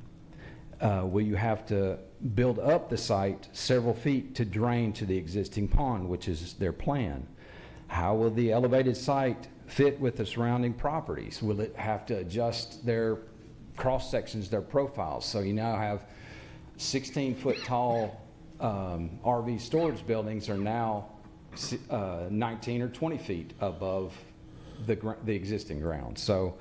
Will you have to build up the site several feet to drain to the existing pond, which is their plan? How will the elevated site fit with the surrounding properties? Will it have to adjust their cross sections, their profiles? So you now have 16-foot tall RV storage buildings are now 19 or 20 feet above the existing ground. So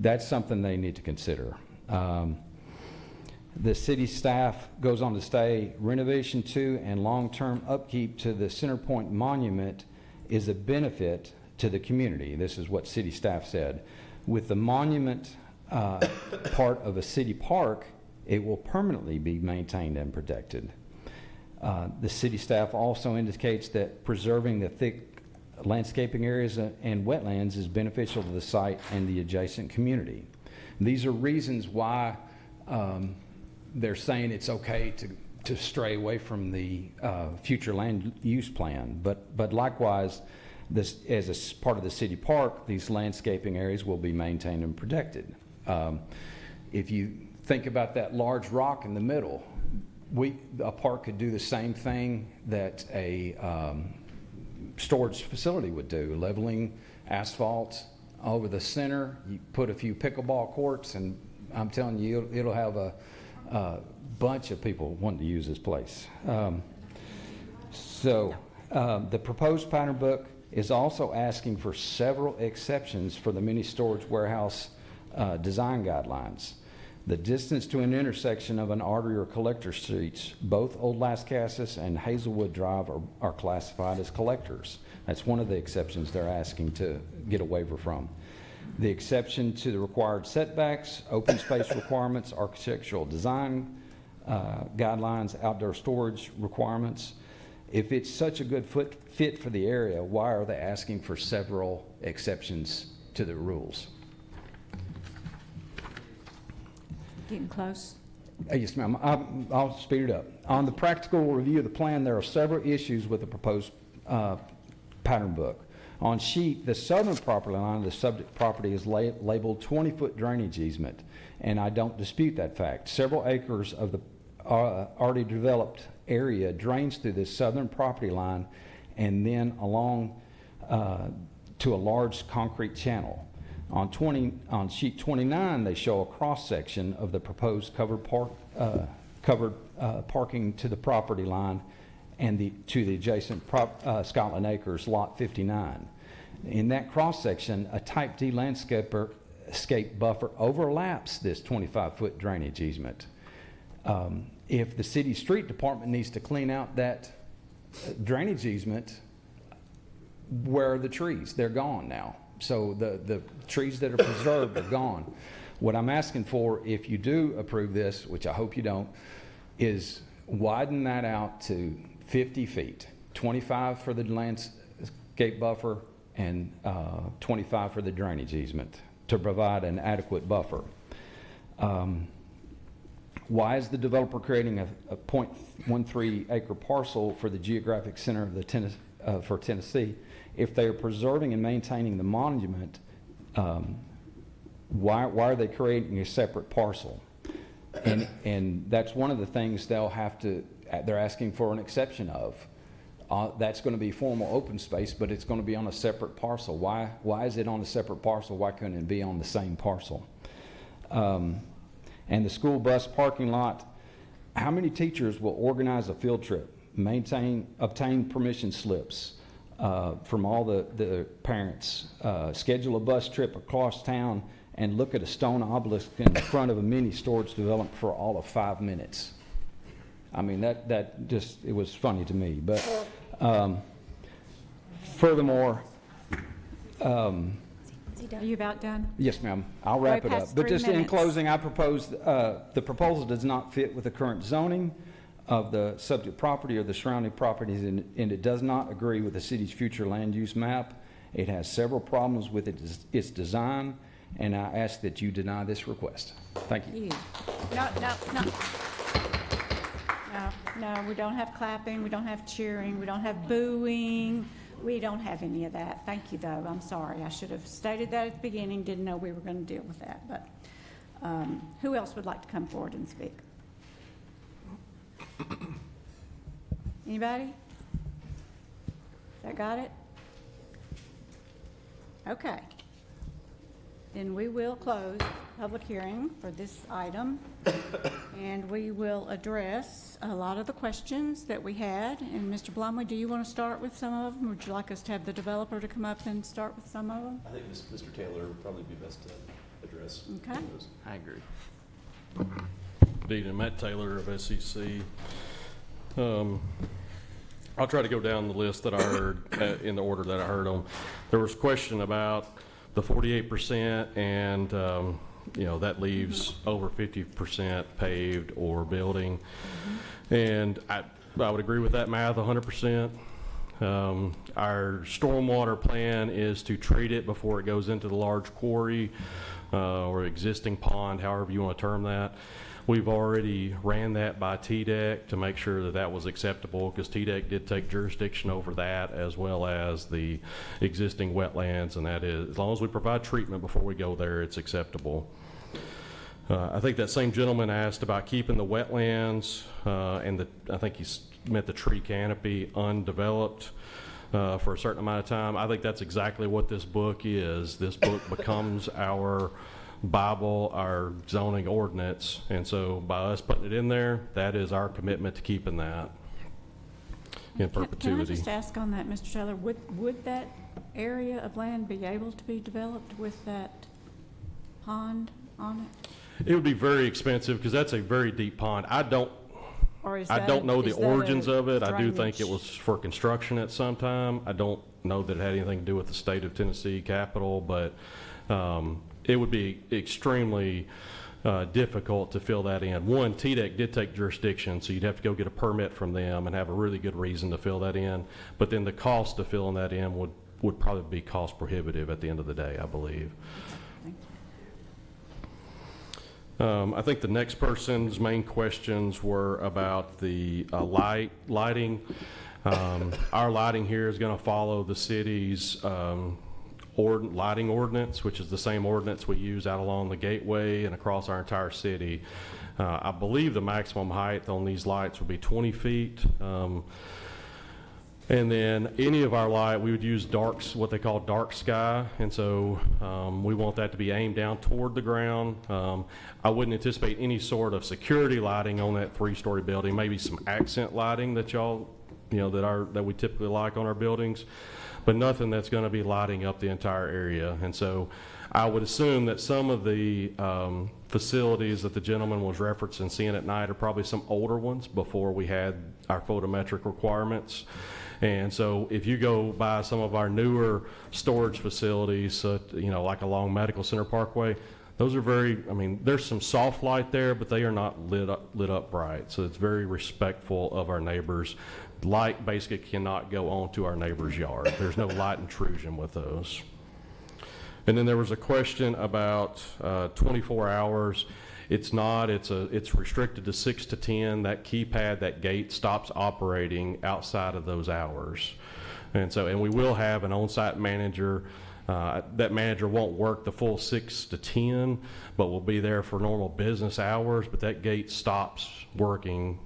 that's something they need to consider. The city staff goes on to say renovation to and long-term upkeep to the Centerpoint Monument is a benefit to the community. This is what city staff said. With the monument part of a city park, it will permanently be maintained and protected. The city staff also indicates that preserving the thick landscaping areas and wetlands is beneficial to the site and the adjacent community. These are reasons why they're saying it's okay to stray away from the future land use plan. But likewise, this, as a part of the city park, these landscaping areas will be maintained and protected. If you think about that large rock in the middle, a park could do the same thing that a storage facility would do, leveling asphalt over the center. You put a few pickleball courts, and I'm telling you, it'll have a bunch of people wanting to use this place. The proposed pattern book is also asking for several exceptions for the mini storage warehouse design guidelines. The distance to an intersection of an artery or collector streets, both Old Lascassas and Hazelwood Drive are classified as collectors. That's one of the exceptions they're asking to get a waiver from. The exception to the required setbacks, open space requirements, architectural design guidelines, outdoor storage requirements. If it's such a good fit for the area, why are they asking for several exceptions to the rules? Getting close. Yes, ma'am. I'll speed it up. On the practical review of the plan, there are several issues with the proposed pattern book. On sheet, the southern property line of the subject property is labeled 20-foot drainage easement, and I don't dispute that fact. Several acres of the already developed area drains through this southern property line and then along to a large concrete channel. On sheet 29, they show a cross-section of the proposed covered parking to the property line and to the adjacent Scotland Acres Lot 59. In that cross-section, a Type D landscape buffer overlaps this 25-foot drainage easement. If the city street department needs to clean out that drainage easement, where are the trees? They're gone now. So the trees that are preserved are gone. What I'm asking for, if you do approve this, which I hope you don't, is widen that out to 50 feet, 25 for the landscape buffer and 25 for the drainage easement to provide an adequate buffer. Why is the developer creating a 0.13 acre parcel for the geographic center of the for Tennessee? If they are preserving and maintaining the monument, why are they creating a separate parcel? And that's one of the things they're asking for an exception of. That's going to be formal open space, but it's going to be on a separate parcel. Why is it on a separate parcel? Why couldn't it be on the same parcel? And the school bus parking lot, how many teachers will organize a field trip, obtain permission slips from all the parents, schedule a bus trip across town, and look at a stone obelisk in front of a mini storage development for all of 5 minutes? I mean, that just, it was funny to me. But furthermore, Are you about done? yes, ma'am, I'll wrap it up. past But 3 just in minutes. closing, I propose, the proposal does not fit with the current zoning of the subject property or the surrounding properties, and it does not agree with the city's future land use map. It has several problems with its design, and I ask that you deny this request. Thank you. No, we don't have clapping, we don't have cheering, we don't have booing, we don't have any of that. Thank you, though. I'm sorry. I should have stated that at the beginning, didn't know we were going to deal with that. But who else would like to come forward and speak? Anybody? That got it? Okay. Then we will close public hearing for this item, and we will address a lot of the questions that we had. And Mr. Blumley, do you want to start with some of them? Would you like us to have the developer to come up and start with some of them? I think Mr. Taylor would probably be best to address Okay. those. I agree. Good evening, Matt Taylor of SEC. I'll try to go down the list that I heard in the order that I heard them. There was a question about the 48%, and that leaves over 50% paved or building. And I would agree with that math 100%. Our stormwater plan is to treat it before it goes into the large quarry or existing pond, however you want to term that. We've already ran that by TDEC to make sure that that was acceptable, because TDEC did take jurisdiction over that as well as the existing wetlands, and that is, as long as we provide treatment before we go there, it's acceptable. I think that same gentleman asked about keeping the wetlands and I think he meant the tree canopy undeveloped for a certain amount of time. I think that's exactly what this book is. This book becomes our Bible, our zoning ordinance, and so by us putting it in there, that is our commitment to keeping that in perpetuity. Can I just ask on that, Mr. Taylor, would that area of land be able to be developed with that pond on it? It would be very expensive because that's a very deep pond. I don't Or is I that don't know the is that origins a of it. I do think drainage? it was for construction at some time. I don't know that it had anything to do with the state of Tennessee Capitol, but it would be extremely difficult to fill that in. One, TDEC did take jurisdiction, so you'd have to go get a permit from them and have a really good reason to fill that in. But then the cost of filling that in would probably be cost prohibitive at the end of the day, I believe. I think the next person's main questions were about the lighting. Our lighting here is going to follow the city's lighting ordinance, which is the same ordinance we use out along the gateway and across our entire city. I believe the maximum height on these lights would be 20 feet. And then any of our light, we would use what they call dark sky, and so we want that to be aimed down toward the ground. I wouldn't anticipate any sort of security lighting on that 3-story building, maybe some accent lighting that that we typically like on our buildings, but nothing that's going to be lighting up the entire area. And so I would assume that some of the facilities that the gentleman was referencing seeing at night are probably some older ones before we had our photometric requirements. And so if you go by some of our newer storage facilities, like along Medical Center Parkway, those are there's some soft light there, but they are not lit up bright. So it's very respectful of our neighbors. Light basically cannot go onto our neighbor's yard. There's no light intrusion with those. And then there was a question about 24 hours. It's not. It's restricted to 6 to 10. That keypad, that gate stops operating outside of those hours. And we will have an on-site manager. That manager won't work the full 6 to 10, but will be there for normal business hours. But that gate stops working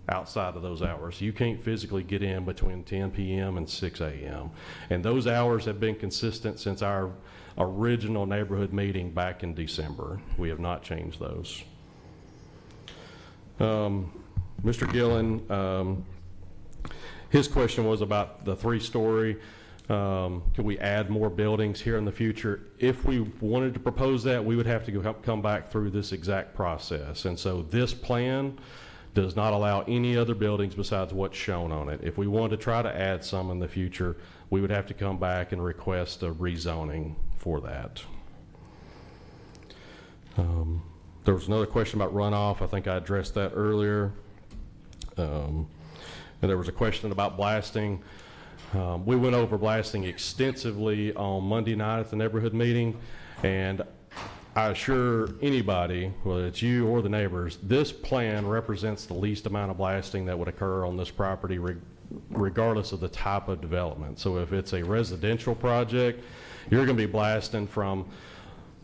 outside of those hours. You can't physically get in between 10 p.m. and 6 a.m. And those hours have been consistent since our original neighborhood meeting back in December. We have not changed those. Mr. Gillen, his question was about the 3-story. Can we add more buildings here in the future? If we wanted to propose that, we would have to come back through this exact process. And so this plan does not allow any other buildings besides what's shown on it. If we wanted to try to add some in the future, we would have to come back and request a rezoning for that. There was another question about runoff. I think I addressed that earlier. And there was a question about blasting. We went over blasting extensively on Monday night at the neighborhood meeting, and I assure anybody, whether it's you or the neighbors, this plan represents the least amount of blasting that would occur on this property regardless of the type of development. So if it's a residential project, you're going to be blasting from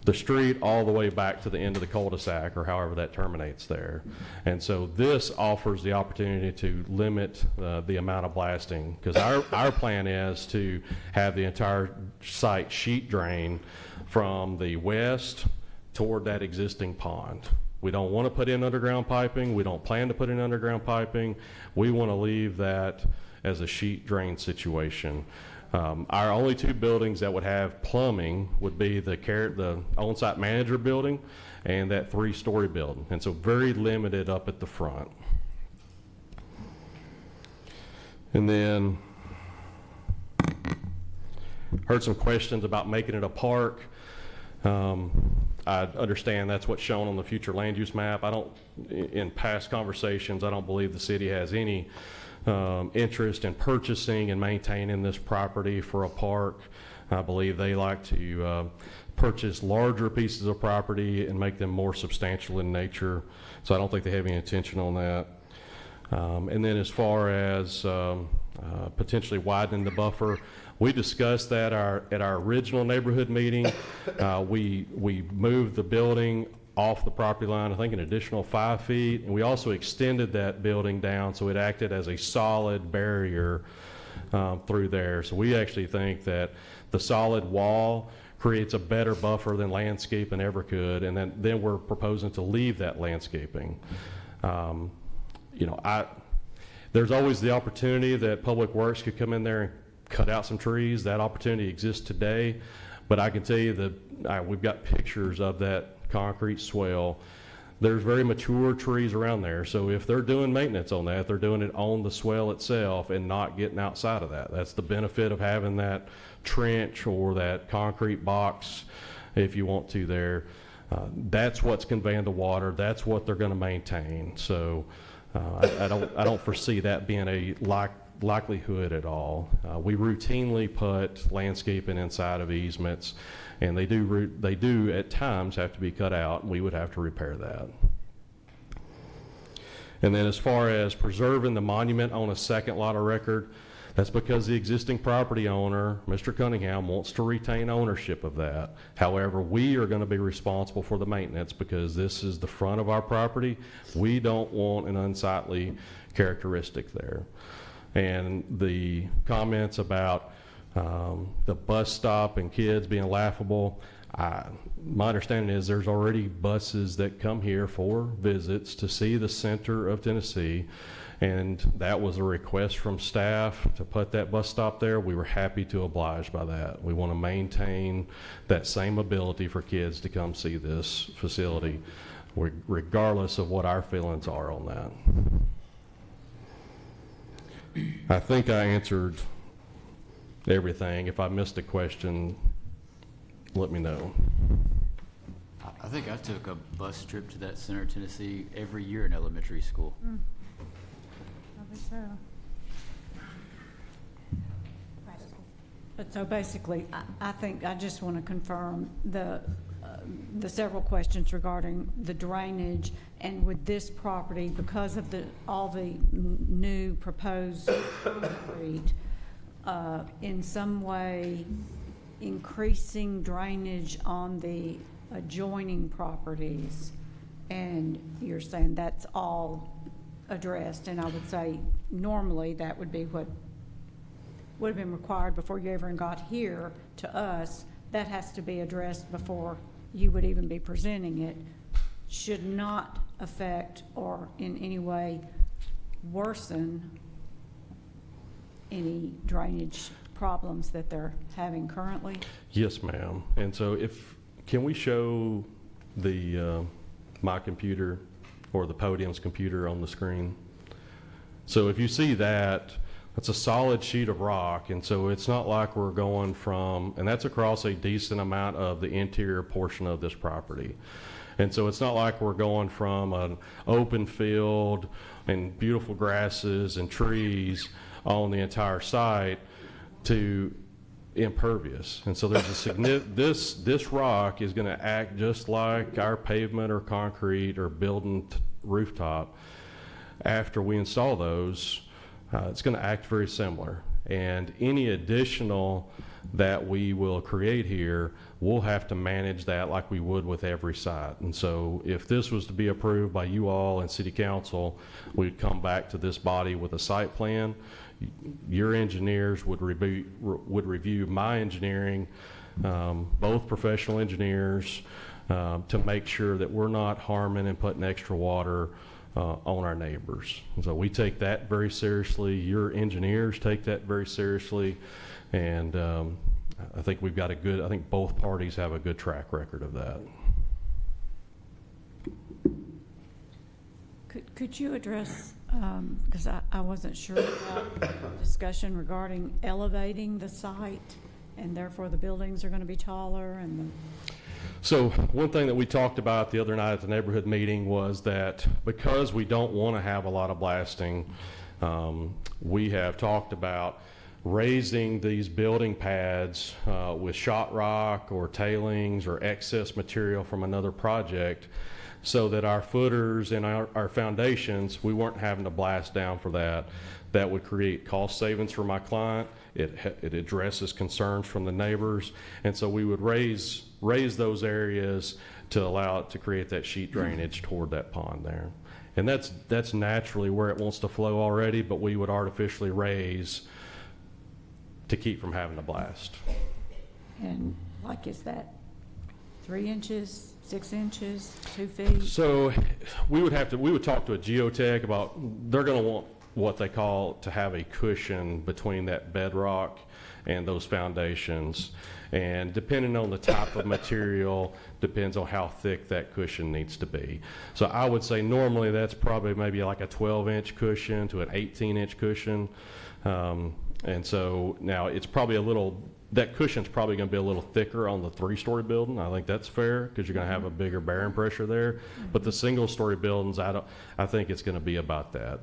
the street all the way back to the end of the cul-de-sac or however that terminates there. And so this offers the opportunity to limit the amount of blasting, because our plan is to have the entire site sheet drain from the west toward that existing pond. We don't want to put in underground piping. We don't plan to put in underground piping. We want to leave that as a sheet drain situation. Our only 2 buildings that would have plumbing would be the on-site manager building and that 3-story building. And so very limited up at the front. And then heard some questions about making it a park. I understand that's what's shown on the future land use map. In past conversations, I don't believe the city has any interest in purchasing and maintaining this property for a park. I believe they like to purchase larger pieces of property and make them more substantial in nature. So I don't think they have any intention on that. And then as far as potentially widening the buffer, we discussed that at our original neighborhood meeting. We moved the building off the property line, I think an additional 5 feet, and we also extended that building down so it acted as a solid barrier through there. So we actually think that the solid wall creates a better buffer than landscaping ever could, and then we're proposing to leave that landscaping. There's always the opportunity that Public Works could come in there and cut out some trees. That opportunity exists today, But I can tell you that we've got pictures of that concrete swale. There's very mature trees around there, so if they're doing maintenance on that, they're doing it on the swale itself and not getting outside of that. That's the benefit of having that trench or that concrete box, if you want to, there. That's what's conveying the water. That's what they're going to maintain. So I don't foresee that being a likelihood at all. We routinely put landscaping inside of easements, and they do at times have to be cut out, and we would have to repair that. And then as far as preserving the monument on a second lot of record, that's because the existing property owner, Mr. Cunningham, wants to retain ownership of that. However, we are going to be responsible for the maintenance because this is the front of our property. We don't want an unsightly characteristic there. And the comments about the bus stop and kids being laughable, my understanding is there's already buses that come here for visits to see the center of Tennessee, and that was a request from staff to put that bus stop there. We were happy to oblige by that. We want to maintain that same ability for kids to come see this facility, regardless of what our feelings are on that. I think I answered everything. If I missed a question, let me know. I think I took a bus trip to that center of Tennessee every year in elementary school. Probably so. But so basically, I think I just want to confirm the several questions regarding the drainage, and with this property, because of all the new proposed concrete, in some way increasing drainage on the adjoining properties, and you're saying that's all addressed, and I would say normally that would be what would have been required before you ever got here to us. That has to be addressed before you would even be presenting it. Should not affect or in any way worsen any drainage problems that they're having currently? Yes, ma'am. And so can we show the my computer or the podium's computer on the screen? So if you see that, that's a solid sheet of rock, and so it's not like we're going from, and that's across a decent amount of the interior portion of this property. And so it's not like we're going from an open field and beautiful grasses and trees on the entire site to impervious. And so there's a significant, this rock is going to act just like our pavement or concrete or building rooftop. After we install those, it's going to act very similar. And any additional that we will create here, we'll have to manage that like we would with every site. And so if this was to be approved by you all and City Council, we'd come back to this body with a site plan. Your engineers would review my engineering, both professional engineers, to make sure that we're not harming and putting extra water on our neighbors. And so we take that very seriously. Your engineers take that very seriously. And I think we've got I think both parties have a good track record of that. Could you address, because I wasn't sure about discussion regarding elevating the site, and therefore the buildings are going to be taller and So one thing that we talked about the other night at the neighborhood meeting was that because we don't want to have a lot of blasting, we have talked about raising these building pads with shot rock or tailings or excess material from another project, so that our footers and our foundations, we weren't having to blast down for that. That would create cost savings for my client. It addresses concerns from the neighbors. And so we would raise those areas to allow it to create that sheet drainage toward that pond there. And that's naturally where it wants to flow already, but we would artificially raise to keep from having to blast. And like, is that 3 inches, 6 inches, 2 feet? So we would talk to a geotech about, they're going to want what they call to have a cushion between that bedrock and those foundations. And depending on the type of material, depends on how thick that cushion needs to be. So I would say normally that's probably maybe like a 12-inch cushion to an 18-inch cushion. And so now it's probably that cushion's probably going to be a little thicker on the 3-story building. I think that's fair because you're going to have a bigger bearing pressure there. But the single-story buildings, I think it's going to be about that.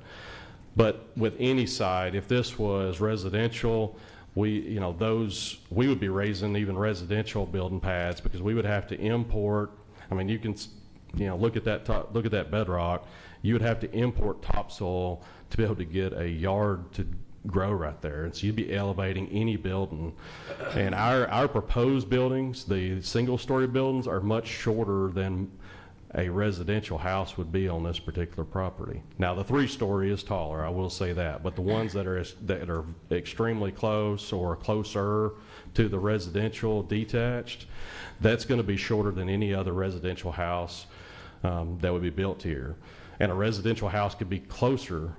But with any side, if this was residential, we would be raising even residential building pads because we would have to import. I mean, you can, look at that bedrock. You would have to import topsoil to be able to get a yard to grow right there, and so you'd be elevating any building. And our proposed buildings, the single-story buildings, are much shorter than a residential house would be on this particular property. Now, the 3-story is taller, I will say that, but the ones that are extremely close or closer to the residential detached, that's going to be shorter than any other residential house that would be built here. And a residential house could be closer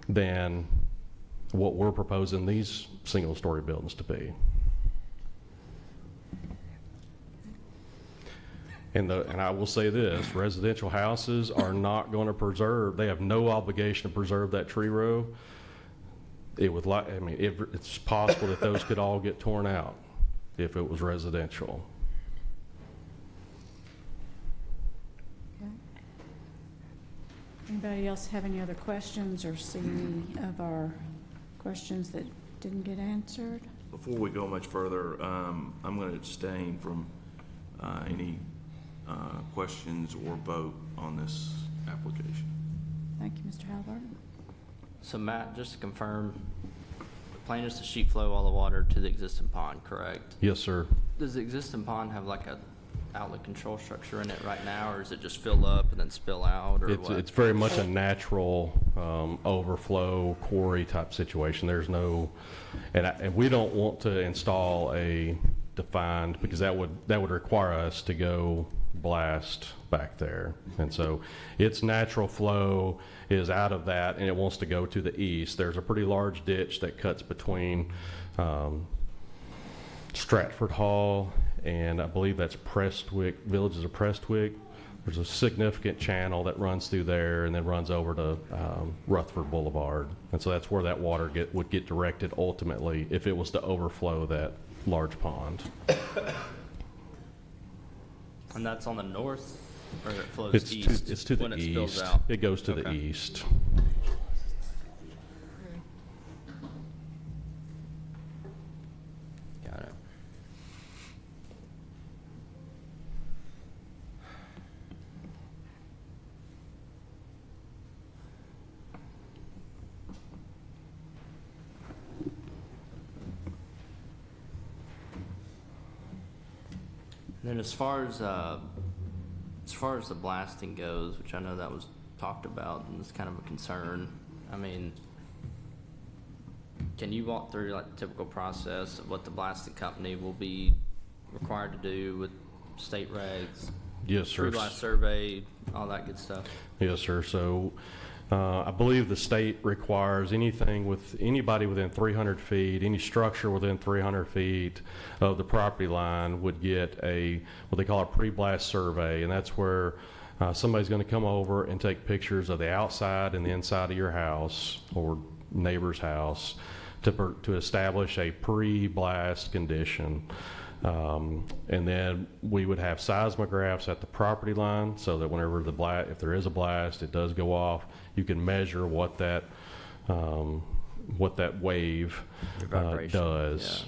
than what we're proposing these single-story buildings to be. And I will say this, residential houses are not going to preserve, they have no obligation to preserve that tree row. It's possible that those could all get torn out if it was residential. Anybody else have any other questions or see any of our questions that didn't get answered? Before we go much further, I'm going to abstain from any questions or vote on this application. Thank you, Mr. Halliburton. So Matt, just to confirm, the plan is to sheet flow all the water to the existing pond, correct? Yes, sir. Does the existing pond have like a outlet control structure in it right now, or is it just fill up and then spill out, or what? It's very much a natural overflow quarry type situation. There's no, and we don't want to install a defined, because that would require us to go blast back there. And so its natural flow is out of that, and it wants to go to the east. There's a pretty large ditch that cuts between Stratford Hall and I believe that's Prestwick, Villages of Prestwick. There's a significant channel that runs through there and then runs over to Rutherford Boulevard. And so that's where that water would get directed ultimately if it was to overflow that large pond. And that's on the north, or it flows east? It's to the when east. It spills out? It goes to the Okay. east. Got it. And then as far as the blasting goes, which I know that was talked about and it's kind of a concern, I mean, can you walk through like the typical process of what the blasting company will be required to do with state regs? Yes, sir. Pre-blast survey, all that good stuff? Yes, sir. So I believe the state requires anybody within 300 feet, any structure within 300 feet of the property line would get what they call a pre-blast survey, and that's where somebody's going to come over and take pictures of the outside and the inside of your house or neighbor's house to establish a pre-blast condition. And then we would have seismographs at the property line so that whenever if there is a blast, it does go off. You can measure what that wave does.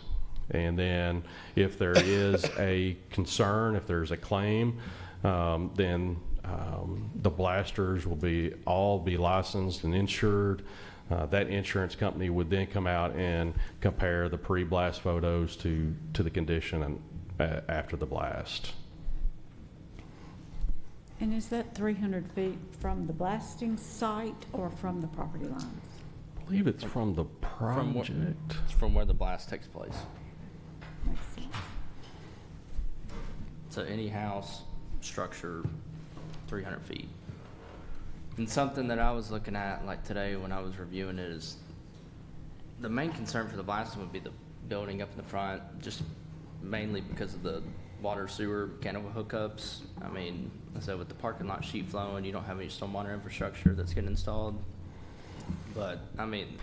Yeah. And then if there is a concern, if there's a claim, then the blasters will all be licensed and insured. That insurance company would then come out and compare the pre-blast photos to the condition after the blast. And is that 300 feet from the blasting site or from the property lines? I believe it's from the project. It's from where the blast takes place. Makes sense. So any house, structure, 300 feet. And something that I was looking at like today when I was reviewing it is the main concern for the blasting would be the building up in the front, just mainly because of the water sewer mechanical hookups. I mean, I said with the parking lot sheet flowing, you don't have any stormwater infrastructure that's getting installed. But I mean,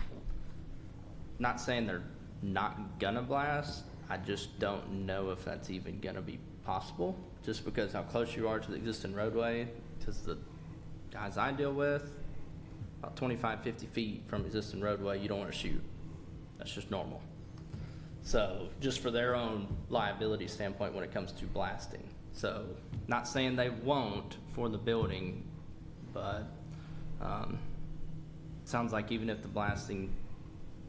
not saying they're not gonna blast, I just don't know if that's even gonna be possible, just because how close you are to the existing roadway. Because the guys I deal with, about 25, 50 feet from existing roadway, you don't want to shoot. That's just normal. So just for their own liability standpoint when it comes to blasting. So not saying they won't for the building, but sounds like even if the blasting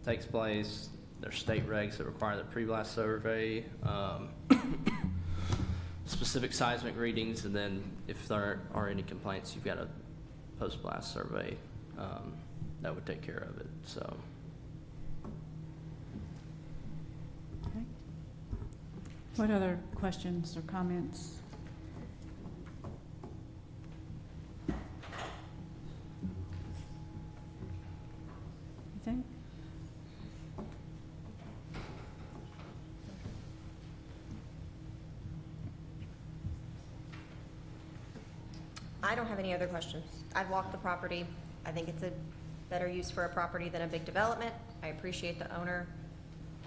takes place, there's state regs that require the pre-blast survey, specific seismic readings, and then if there are any complaints, you've got a post-blast survey that would take care of it. So. Okay. What other questions or comments? Anything? I don't have any other questions. I've walked the property. I think it's a better use for a property than a big development. I appreciate the owner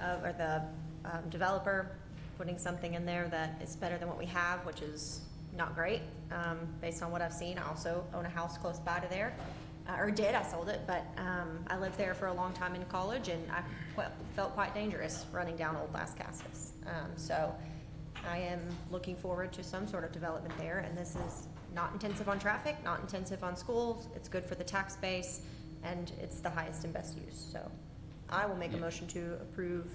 or the developer putting something in there that is better than what we have, which is not great based on what I've seen. I also own a house close by to there, or did. I sold it, but I lived there for a long time in college, and I felt quite dangerous running down Old Las Casas. So I am looking forward to some sort of development there, and this is not intensive on traffic, not intensive on schools. It's good for the tax base, and it's the highest and best use. So I will make a motion to approve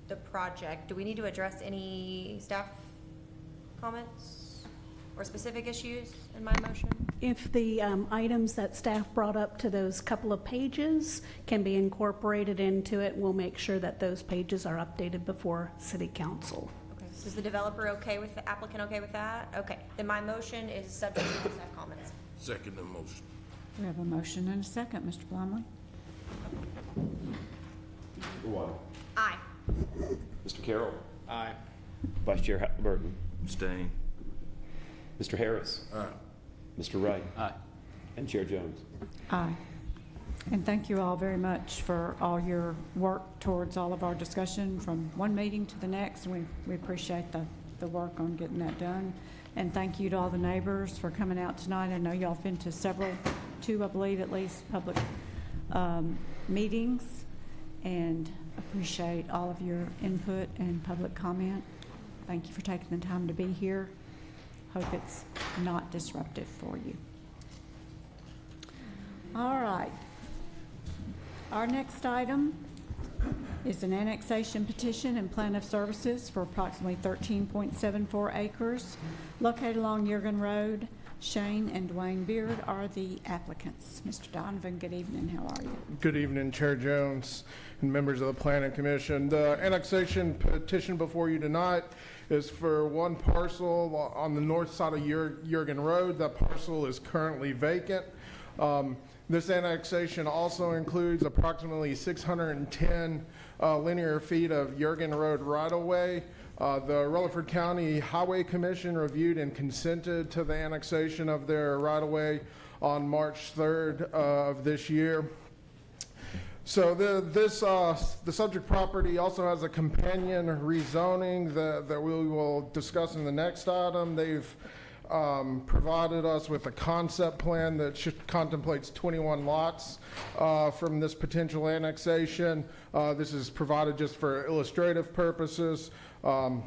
the project. Do we need to address any staff comments or specific issues in my motion? If the items that staff brought up to those couple of pages can be incorporated into it, we'll make sure that those pages are updated before City Council. Is the developer okay with, the applicant okay with that? Okay, then my motion is subject to staff comments. Second the motion. We have a motion and a second. Mr. Blumley? Mr. Water. Aye. Mr. Carroll. Aye. Vice Chair Halliburton. Abstain. Mr. Harris. Aye. Mr. Wright. Aye. And Chair Jones. Aye. And thank you all very much for all your work towards all of our discussion from one meeting to the next. We appreciate the work on getting that done. And thank you to all the neighbors for coming out tonight. I know y'all have been to two, I believe at least, public meetings, and appreciate all of your input and public comment. Thank you for taking the time to be here. Hope it's not disruptive for you. All right. Our next item is an annexation petition and plan of services for approximately 13.74 acres located along Yergin Road. Shane and Dwayne Beard are the applicants. Mr. Donovan, good evening. How are you? Good evening, Chair Jones and members of the Planning Commission. The annexation petition before you tonight is for one parcel on the north side of Yergin Road. That parcel is currently vacant. This annexation also includes approximately 610 linear feet of Yergin Road right-of-way. The Rutherford County Highway Commission reviewed and consented to the annexation of their right-of-way on March 3rd of this year. So the subject property also has a companion rezoning that we will discuss in the next item. They've provided us with a concept plan that contemplates 21 lots from this potential annexation. This is provided just for illustrative purposes, and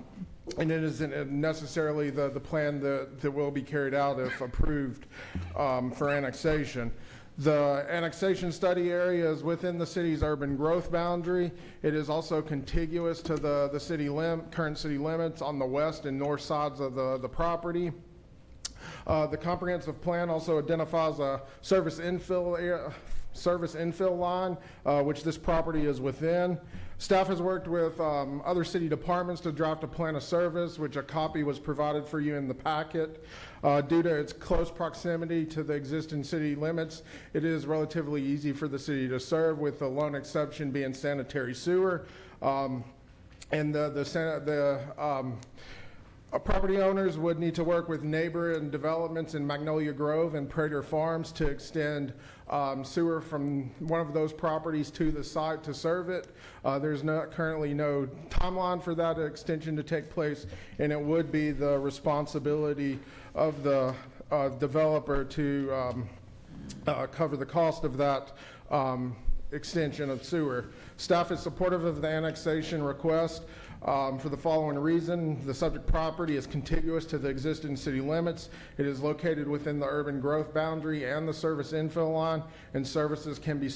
it isn't necessarily the plan that will be carried out if approved for annexation. The annexation study area is within the city's urban growth boundary. It is also contiguous to the current city limits on the west and north sides of the property. The comprehensive plan also identifies a service infill service infill line, which this property is within. Staff has worked with other city departments to draft a plan of service, which a copy was provided for you in the packet. Due to its close proximity to the existing city limits, it is relatively easy for the city to serve, with the lone exception being sanitary sewer. And property owners would need to work with neighboring developments in Magnolia Grove and Prater Farms to extend sewer from one of those properties to the site to serve it. There's currently no timeline for that extension to take place, and it would be the responsibility of the developer to cover the cost of that extension of sewer. Staff is supportive of the annexation request for the following reason. The subject property is contiguous to the existing city limits. It is located within the urban growth boundary and the service infill line, and services can be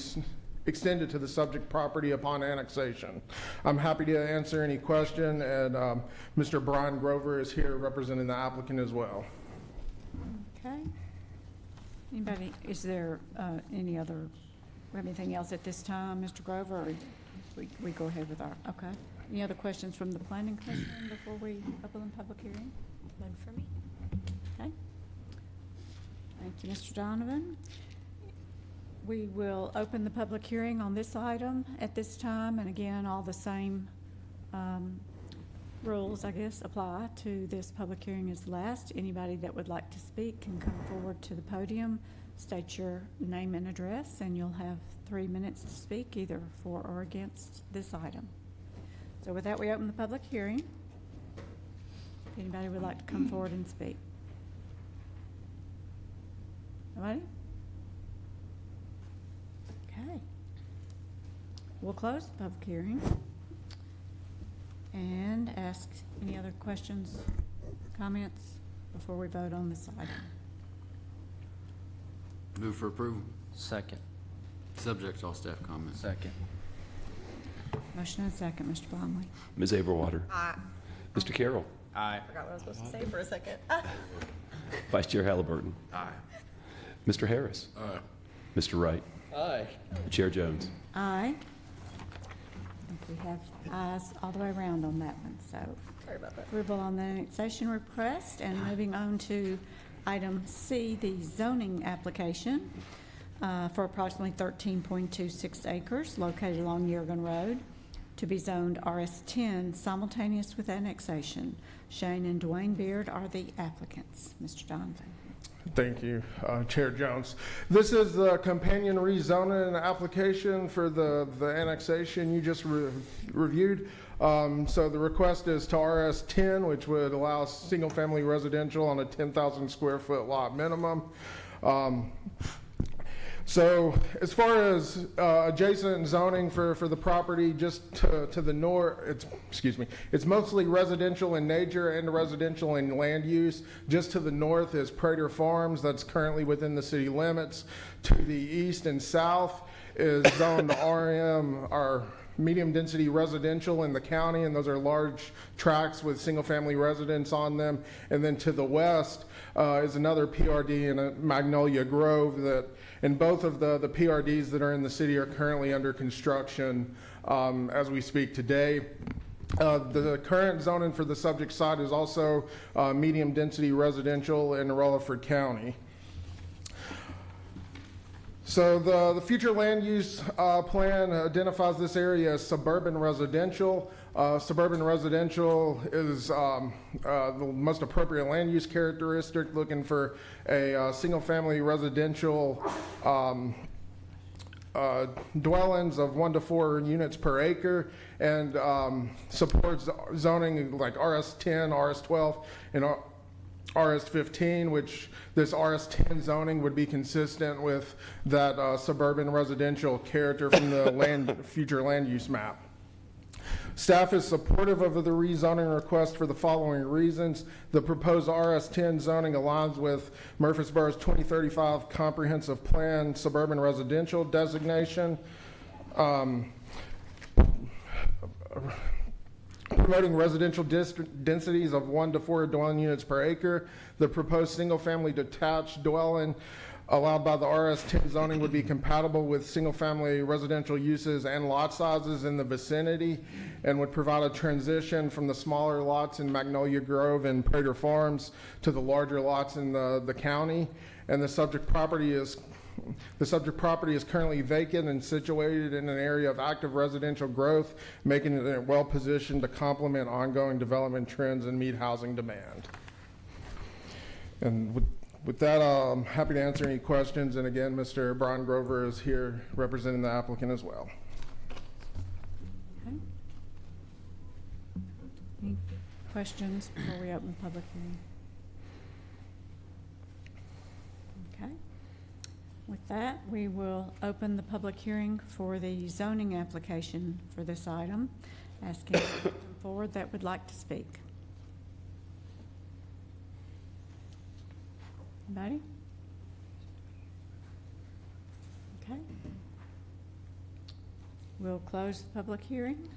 extended to the subject property upon annexation. I'm happy to answer any question, and Mr. Brian Grover is here representing the applicant as well. Okay. Anybody, is there any other, anything else at this time, Mr. Grover, or we go ahead with our, okay. Any other questions from the Planning Commission before we open the public hearing? None for me. Okay. Thank you, Mr. Donovan. We will open the public hearing on this item at this time, and again, all the same rules, I guess, apply to this public hearing as the last. Anybody that would like to speak can come forward to the podium, state your name and address, and you'll have 3 minutes to speak either for or against this item. So with that, we open the public hearing. If anybody would like to come forward and speak. Nobody? Okay. We'll close the public hearing and ask any other questions, comments before we vote on this item. Move for approval. Second. Subject to all staff comments. Second. Motion and second, Mr. Blomley. Ms. Averwater. Aye. Mr. Carroll. Aye. Forgot what I was supposed to say for a second. Vice Chair Halliburton. Aye. Mr. Harris. Aye. Mr. Wright. Aye. Chair Jones. Aye. I think we have ayes all the way around on that one, so. Sorry about that. Approval on the annexation request, and moving on to item C, the zoning application for approximately 13.26 acres located along Yeargan Road to be zoned RS10 simultaneous with annexation. Shane and Dwayne Beard are the applicants. Mr. Donovan. Thank you, Chair Jones. This is the companion rezoning application for the annexation you just reviewed. So the request is to RS10, which would allow single-family residential on a 10,000 square foot lot minimum. So as far as adjacent zoning for the property just to the north, it's mostly residential in nature and residential in land use. Just to the north is Prater Farms, that's currently within the city limits. To the east and south is zoned RM, our medium density residential in the county, and those are large tracts with single family residents on them. And then to the west is another PRD in Magnolia Grove, that, and both of the PRDs that are in the city are currently under construction as we speak today. The current zoning for the subject site is also medium density residential in Rutherford County. So the future land use plan identifies this area as suburban residential. Suburban residential is the most appropriate land use characteristic, looking for a single-family residential dwellings of 1 to 4 units per acre, and supports zoning like RS10, RS12, and RS15, which this RS10 zoning would be consistent with that suburban residential character from the future land use map. Staff is supportive of the rezoning request for the following reasons. The proposed RS10 zoning aligns with Murfreesboro's 2035 Comprehensive Plan suburban residential designation. Promoting residential densities of 1 to 4 dwelling units per acre. The proposed single-family detached dwelling allowed by the RS10 zoning would be compatible with single-family residential uses and lot sizes in the vicinity, and would provide a transition from the smaller lots in Magnolia Grove and Prater Farms to the larger lots in the county. And the subject property is currently vacant and situated in an area of active residential growth, making it well-positioned to complement ongoing development trends and meet housing demand. And with that, I'm happy to answer any questions. And again, Mr. Brian Grover is here representing the applicant as well. Okay. Any questions before we open the public hearing? Okay. With that, we will open the public hearing for the zoning application for this item. Asking anyone to come forward that would like to speak. Anybody? Okay. We'll close the public hearing.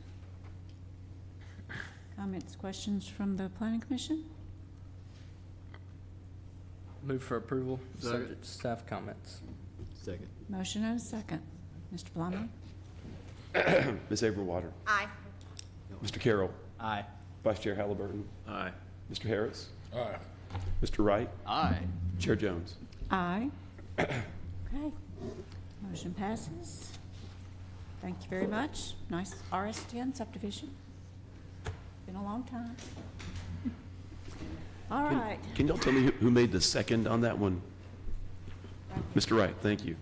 Comments, questions from the Planning Commission? Move for approval, subject to staff comments. Second. Motion and a second. Mr. Blummer? Ms. Overwater. Aye. Mr. Carroll. Aye. Vice Chair Halliburton. Aye. Mr. Harris. Aye. Mr. Wright. Aye. Chair Jones. Aye. Okay. Motion passes. Thank you very much. Nice RS10 subdivision. Been a long time. All right. Can y'all tell me who made the second on that one? Mr. Wright, thank you.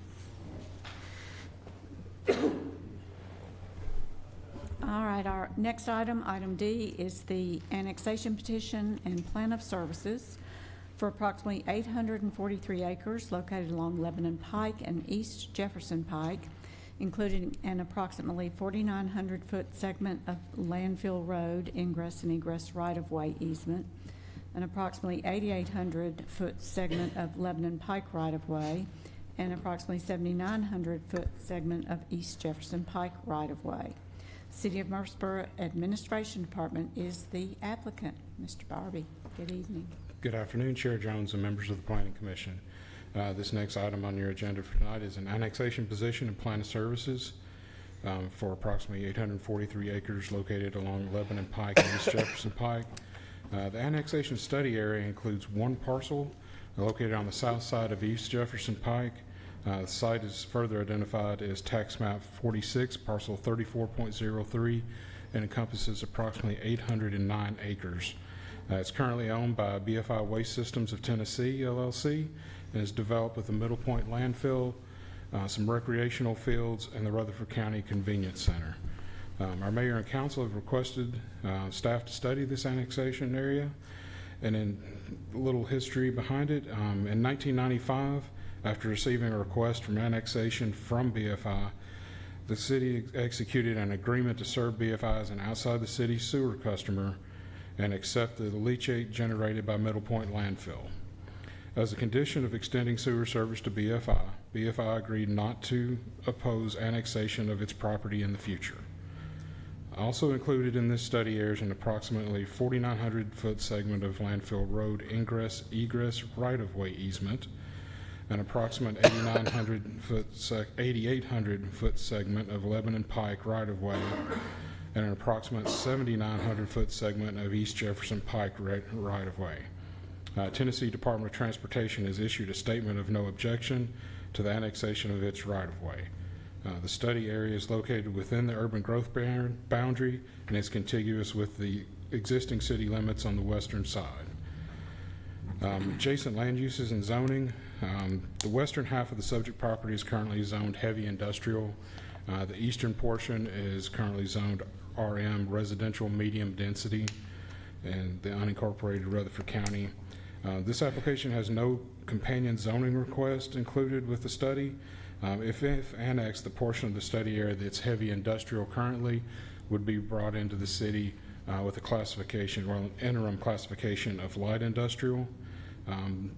All right, our next item, item D, is the annexation petition and plan of services for approximately 843 acres located along Lebanon Pike and East Jefferson Pike, including an approximately 4,900-foot segment of landfill road ingress and egress right-of-way easement, an approximately 8,800-foot segment of Lebanon Pike right-of-way, and approximately 7,900-foot segment of East Jefferson Pike right-of-way. City of Murfreesboro Administration Department is the applicant. Mr. Barbie, good evening. Good afternoon, Chair Jones and members of the Planning Commission. This next item on your agenda for tonight is an annexation position and plan of services for approximately 843 acres located along Lebanon Pike and East Jefferson Pike. The annexation study area includes one parcel located on the south side of East Jefferson Pike. The site is further identified as tax map 46, parcel 34.03, and encompasses approximately 809 acres. It's currently owned by BFI Waste Systems of Tennessee, LLC, and is developed with a Middle Point landfill, some recreational fields, and the Rutherford County Convenience Center. Our mayor and council have requested staff to study this annexation area. And in a little history behind it, in 1995, after receiving a request from annexation from BFI, the city executed an agreement to serve BFI as an outside the city sewer customer and accept the leachate generated by Middle Point landfill. As a condition of extending sewer service to BFI, BFI agreed not to oppose annexation of its property in the future. Also included in this study area is an approximately 4,900-foot segment of landfill road ingress-egress right-of-way easement, an approximate 8,800-foot segment of Lebanon Pike right-of-way, and an approximate 7,900-foot segment of East Jefferson Pike right-of-way. Tennessee Department of Transportation has issued a statement of no objection to the annexation of its right-of-way. The study area is located within the urban growth boundary and is contiguous with the existing city limits on the western side. Adjacent land uses and zoning. The western half of the subject property is currently zoned heavy industrial. The eastern portion is currently zoned RM, residential medium density, in the unincorporated Rutherford County. This application has no companion zoning request included with the study. If annexed, the portion of the study area that's heavy industrial currently would be brought into the city with a classification, or an interim classification of light industrial.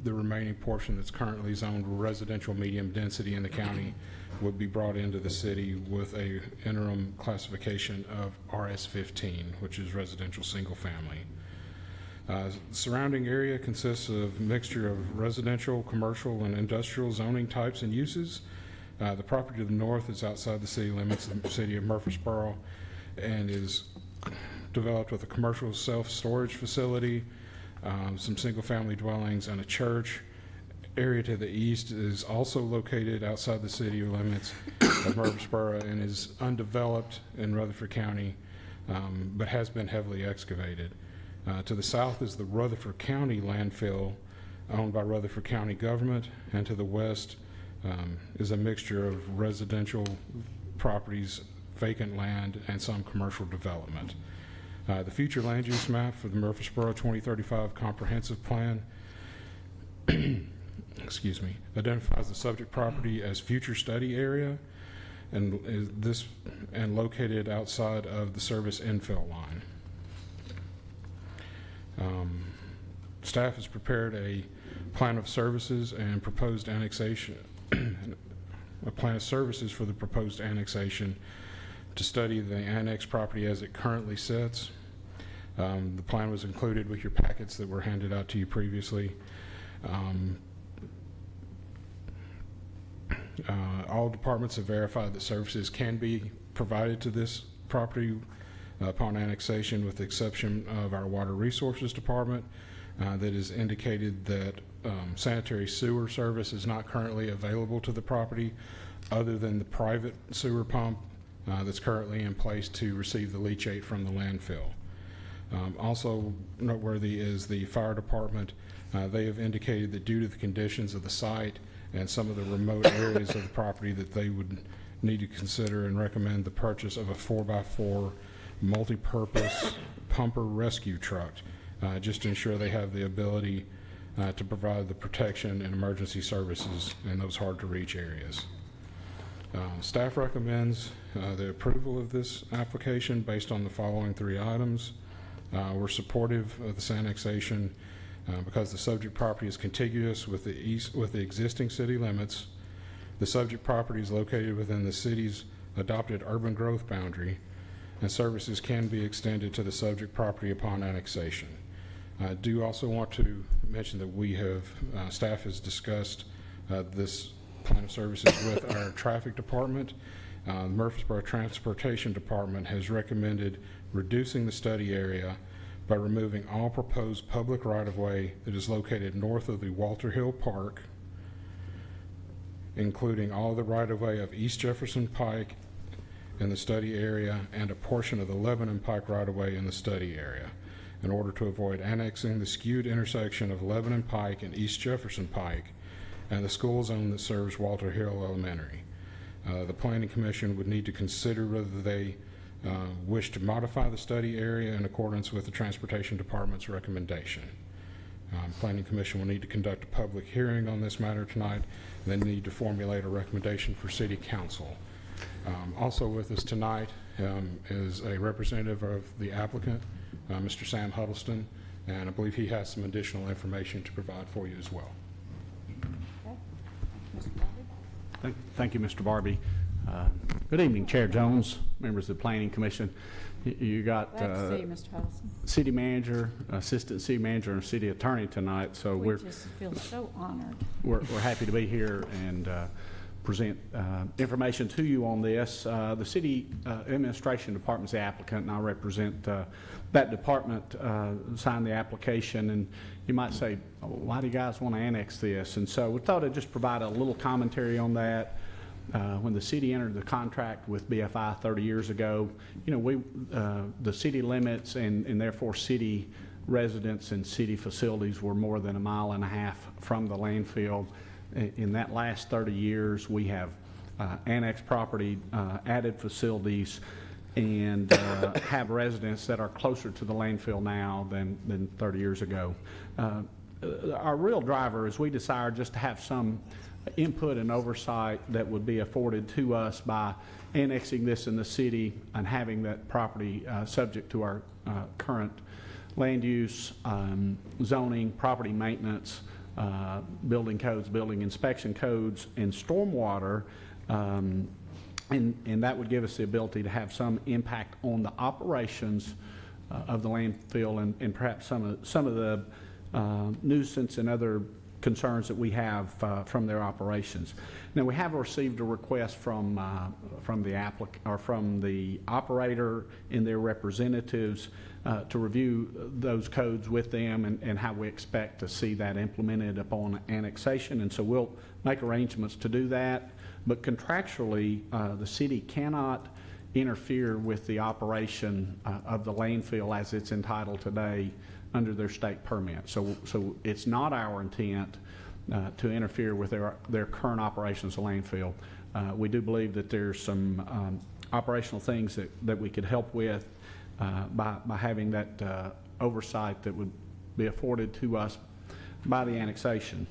The remaining portion that's currently zoned residential medium density in the county would be brought into the city with a interim classification of RS15, which is residential single family. Surrounding area consists of a mixture of residential, commercial, and industrial zoning types and uses. The property to the north is outside the city limits of the city of Murfreesboro and is developed with a commercial self-storage facility, some single-family dwellings, and a church. Area to the east is also located outside the city limits of Murfreesboro and is undeveloped in Rutherford County, but has been heavily excavated. To the south is the Rutherford County landfill owned by Rutherford County government, and to the west is a mixture of residential properties, vacant land, and some commercial development. The future land use map for the Murfreesboro 2035 comprehensive plan excuse me, identifies the subject property as future study area and located outside of the service infill line. Staff has prepared a plan of services and proposed annexation, a plan of services for the proposed annexation to study the annexed property as it currently sits. The plan was included with your packets that were handed out to you previously. All departments have verified that services can be provided to this property upon annexation, with the exception of our Water Resources Department that has indicated that sanitary sewer service is not currently available to the property other than the private sewer pump that's currently in place to receive the leachate from the landfill. Also noteworthy is the fire department. They have indicated that due to the conditions of the site and some of the remote areas of the property that they would need to consider and recommend the purchase of a 4x4 multi-purpose pumper rescue truck, just to ensure they have the ability to provide the protection and emergency services in those hard to reach areas. Staff recommends the approval of this application based on the following 3 items. We're supportive of this annexation because the subject property is contiguous with the existing city limits. The subject property is located within the city's adopted urban growth boundary, and services can be extended to the subject property upon annexation. I do also want to mention that we have, staff has discussed this plan of services with our traffic department. The Murfreesboro Transportation Department has recommended reducing the study area by removing all proposed public right-of-way that is located north of the Walter Hill Park, including all the right-of-way of East Jefferson Pike in the study area and a portion of the Lebanon Pike right-of-way in the study area, in order to avoid annexing the skewed intersection of Lebanon Pike and East Jefferson Pike and the school zone that serves Walter Hill Elementary. The Planning Commission would need to consider whether they wish to modify the study area in accordance with the Transportation Department's recommendation. Planning Commission will need to conduct a public hearing on this matter tonight, and then need to formulate a recommendation for City Council. Also with us tonight is a representative of the applicant, Mr. Sam Huddleston, and I believe he has some additional information to provide for you as well. Thank you, Mr. Barbie. Good evening, Chair Jones, members of the Planning Commission. You got Glad to see you, Mr. Huddleston. City Manager, Assistant City Manager, and City Attorney tonight, so We just feel so honored. we're happy to be here and present information to you on this. The City Administration Department's the applicant, and I represent that department. Signed the application, and you might say, why do you guys want to annex this? And so we thought I'd just provide a little commentary on that. When the city entered the contract with BFI 30 years ago, you know, the city limits and therefore city residents and city facilities were more than 1.5 miles from the landfill. In that last 30 years, we have annexed property, added facilities, and have residents that are closer to the landfill now than 30 years ago. Our real driver is we desire just to have some input and oversight that would be afforded to us by annexing this in the city and having that property subject to our current land use, zoning, property maintenance, building codes, building inspection codes, and stormwater, and that would give us the ability to have some impact on the operations of the landfill and perhaps some of the nuisance and other concerns that we have from their operations. Now, we have received a request from the operator and their representatives to review those codes with them and how we expect to see that implemented upon annexation. And so we'll make arrangements to do that. But contractually, the city cannot interfere with the operation of the landfill as it's entitled today under their state permit. So it's not our intent to interfere with their current operations of landfill. We do believe that there's some operational things that we could help with by having that oversight that would be afforded to us by the annexation.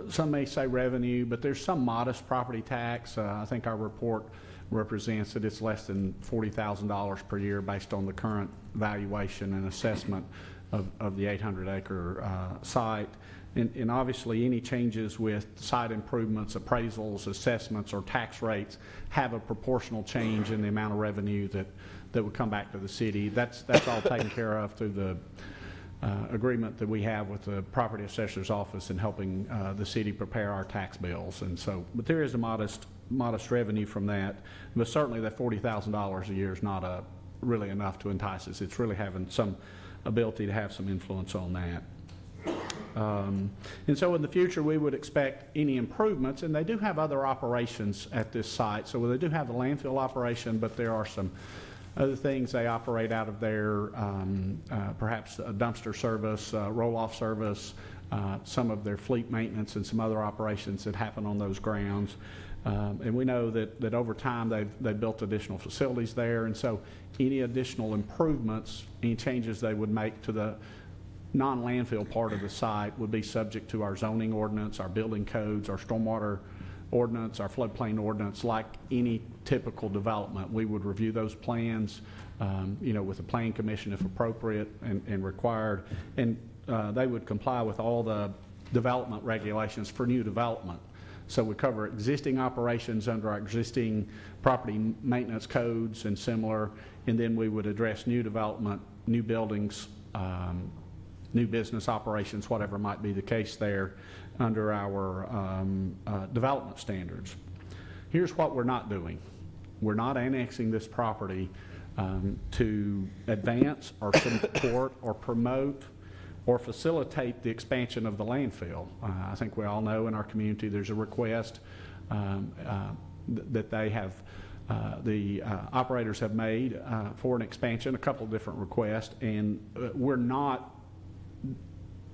Some may say revenue, but there's some modest property tax. I think our report represents that it's less than $40,000 per year based on the current valuation and assessment of the 800-acre site. And obviously, any changes with site improvements, appraisals, assessments, or tax rates have a proportional change in the amount of revenue that would come back to the city. That's all taken care of through the agreement that we have with the property assessor's office in helping the city prepare our tax bills. And so, but there is a modest revenue from that. But certainly, that $40,000 a year is not really enough to entice us. It's really having some ability to have some influence on that. And so in the future, we would expect any improvements, and they do have other operations at this site. So they do have the landfill operation, but there are some other things they operate out of there, perhaps a dumpster service, roll-off service, some of their fleet maintenance, and some other operations that happen on those grounds. And we know that over time they've built additional facilities there, and so any additional improvements, any changes they would make to the non-landfill part of the site would be subject to our zoning ordinance, our building codes, our stormwater ordinance, our floodplain ordinance. Like any typical development, we would review those plans, with the Planning Commission if appropriate and required, and they would comply with all the development regulations for new development. So we cover existing operations under our existing property maintenance codes and similar, and then we would address new development, new buildings, new business operations, whatever might be the case there, under our development standards. Here's what we're not doing. We're not annexing this property to advance or support or promote or facilitate the expansion of the landfill. I think we all know in our community there's a request that they have, the operators have made for an expansion, a couple of different requests, and we're not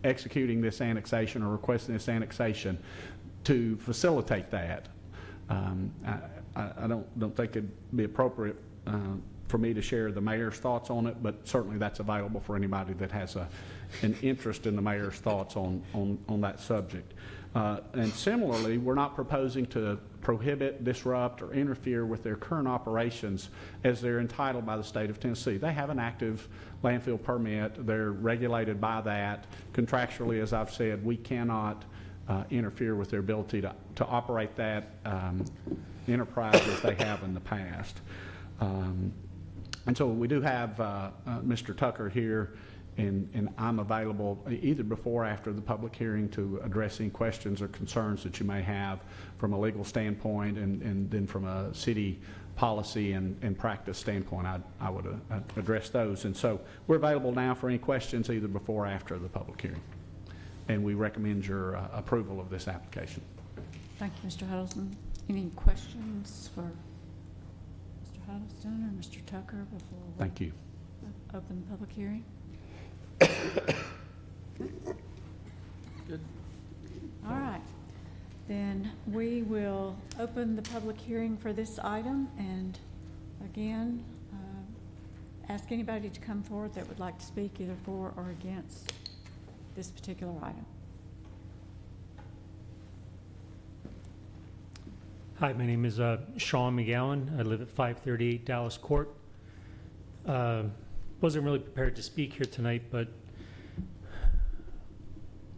executing this annexation or requesting this annexation to facilitate that. I don't think it'd be appropriate for me to share the mayor's thoughts on it, but certainly that's available for anybody that has an interest in the mayor's thoughts on that subject. And similarly, we're not proposing to prohibit, disrupt, or interfere with their current operations as they're entitled by the state of Tennessee. They have an active landfill permit. They're regulated by that. Contractually, as I've said, we cannot interfere with their ability to operate that enterprise as they have in the past. And so we do have Mr. Tucker here, and I'm available either before or after the public hearing to address any questions or concerns that you may have from a legal standpoint, and then from a city policy and practice standpoint, I would address those. And so we're available now for any questions either before or after the public hearing. And we recommend your approval of this application. Thank you, Mr. Huddleston. Any questions for Mr. Huddleston or Mr. Tucker before we Thank you. Open the public hearing? Good. All right. Then we will open the public hearing for this item, and again, ask anybody to come forward that would like to speak either for or against this particular item. Hi, my name is Sean McGowan. I live at 538 Dallas Court. Wasn't really prepared to speak here tonight, but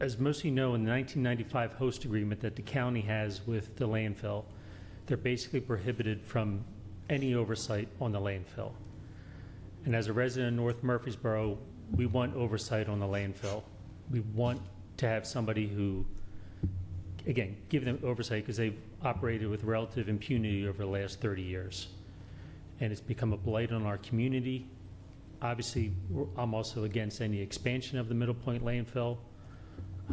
as most of you know, in the 1995 host agreement that the county has with the landfill, they're basically prohibited from any oversight on the landfill. And as a resident of North Murfreesboro, we want oversight on the landfill. We want to have somebody who, again, give them oversight because they've operated with relative impunity over the last 30 years. And it's become a blight on our community. Obviously, I'm also against any expansion of the Middle Point landfill.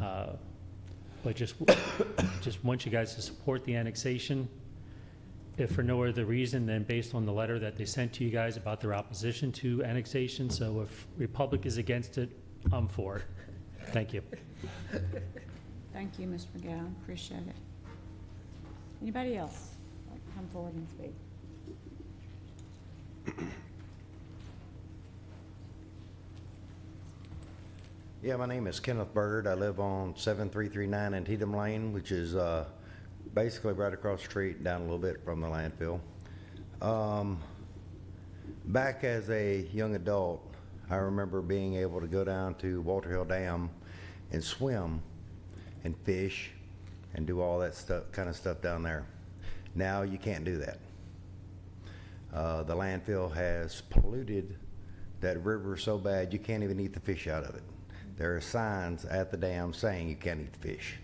But just want you guys to support the annexation. If for no other reason than based on the letter that they sent to you guys about their opposition to annexation. So if Republic is against it, I'm for it. Thank you. Thank you, Mr. McGowan. Appreciate it. Anybody else like to come forward and speak? Yeah, my name is Kenneth Bird. I live on 7339 Antietam Lane, which is basically right across the street, down a little bit from the landfill. Back as a young adult, I remember being able to go down to Walter Hill Dam and swim and fish and do all that kind of stuff down there. Now you can't do that. The landfill has polluted that river so bad you can't even eat the fish out of it. There are signs at the dam saying you can't eat the fish.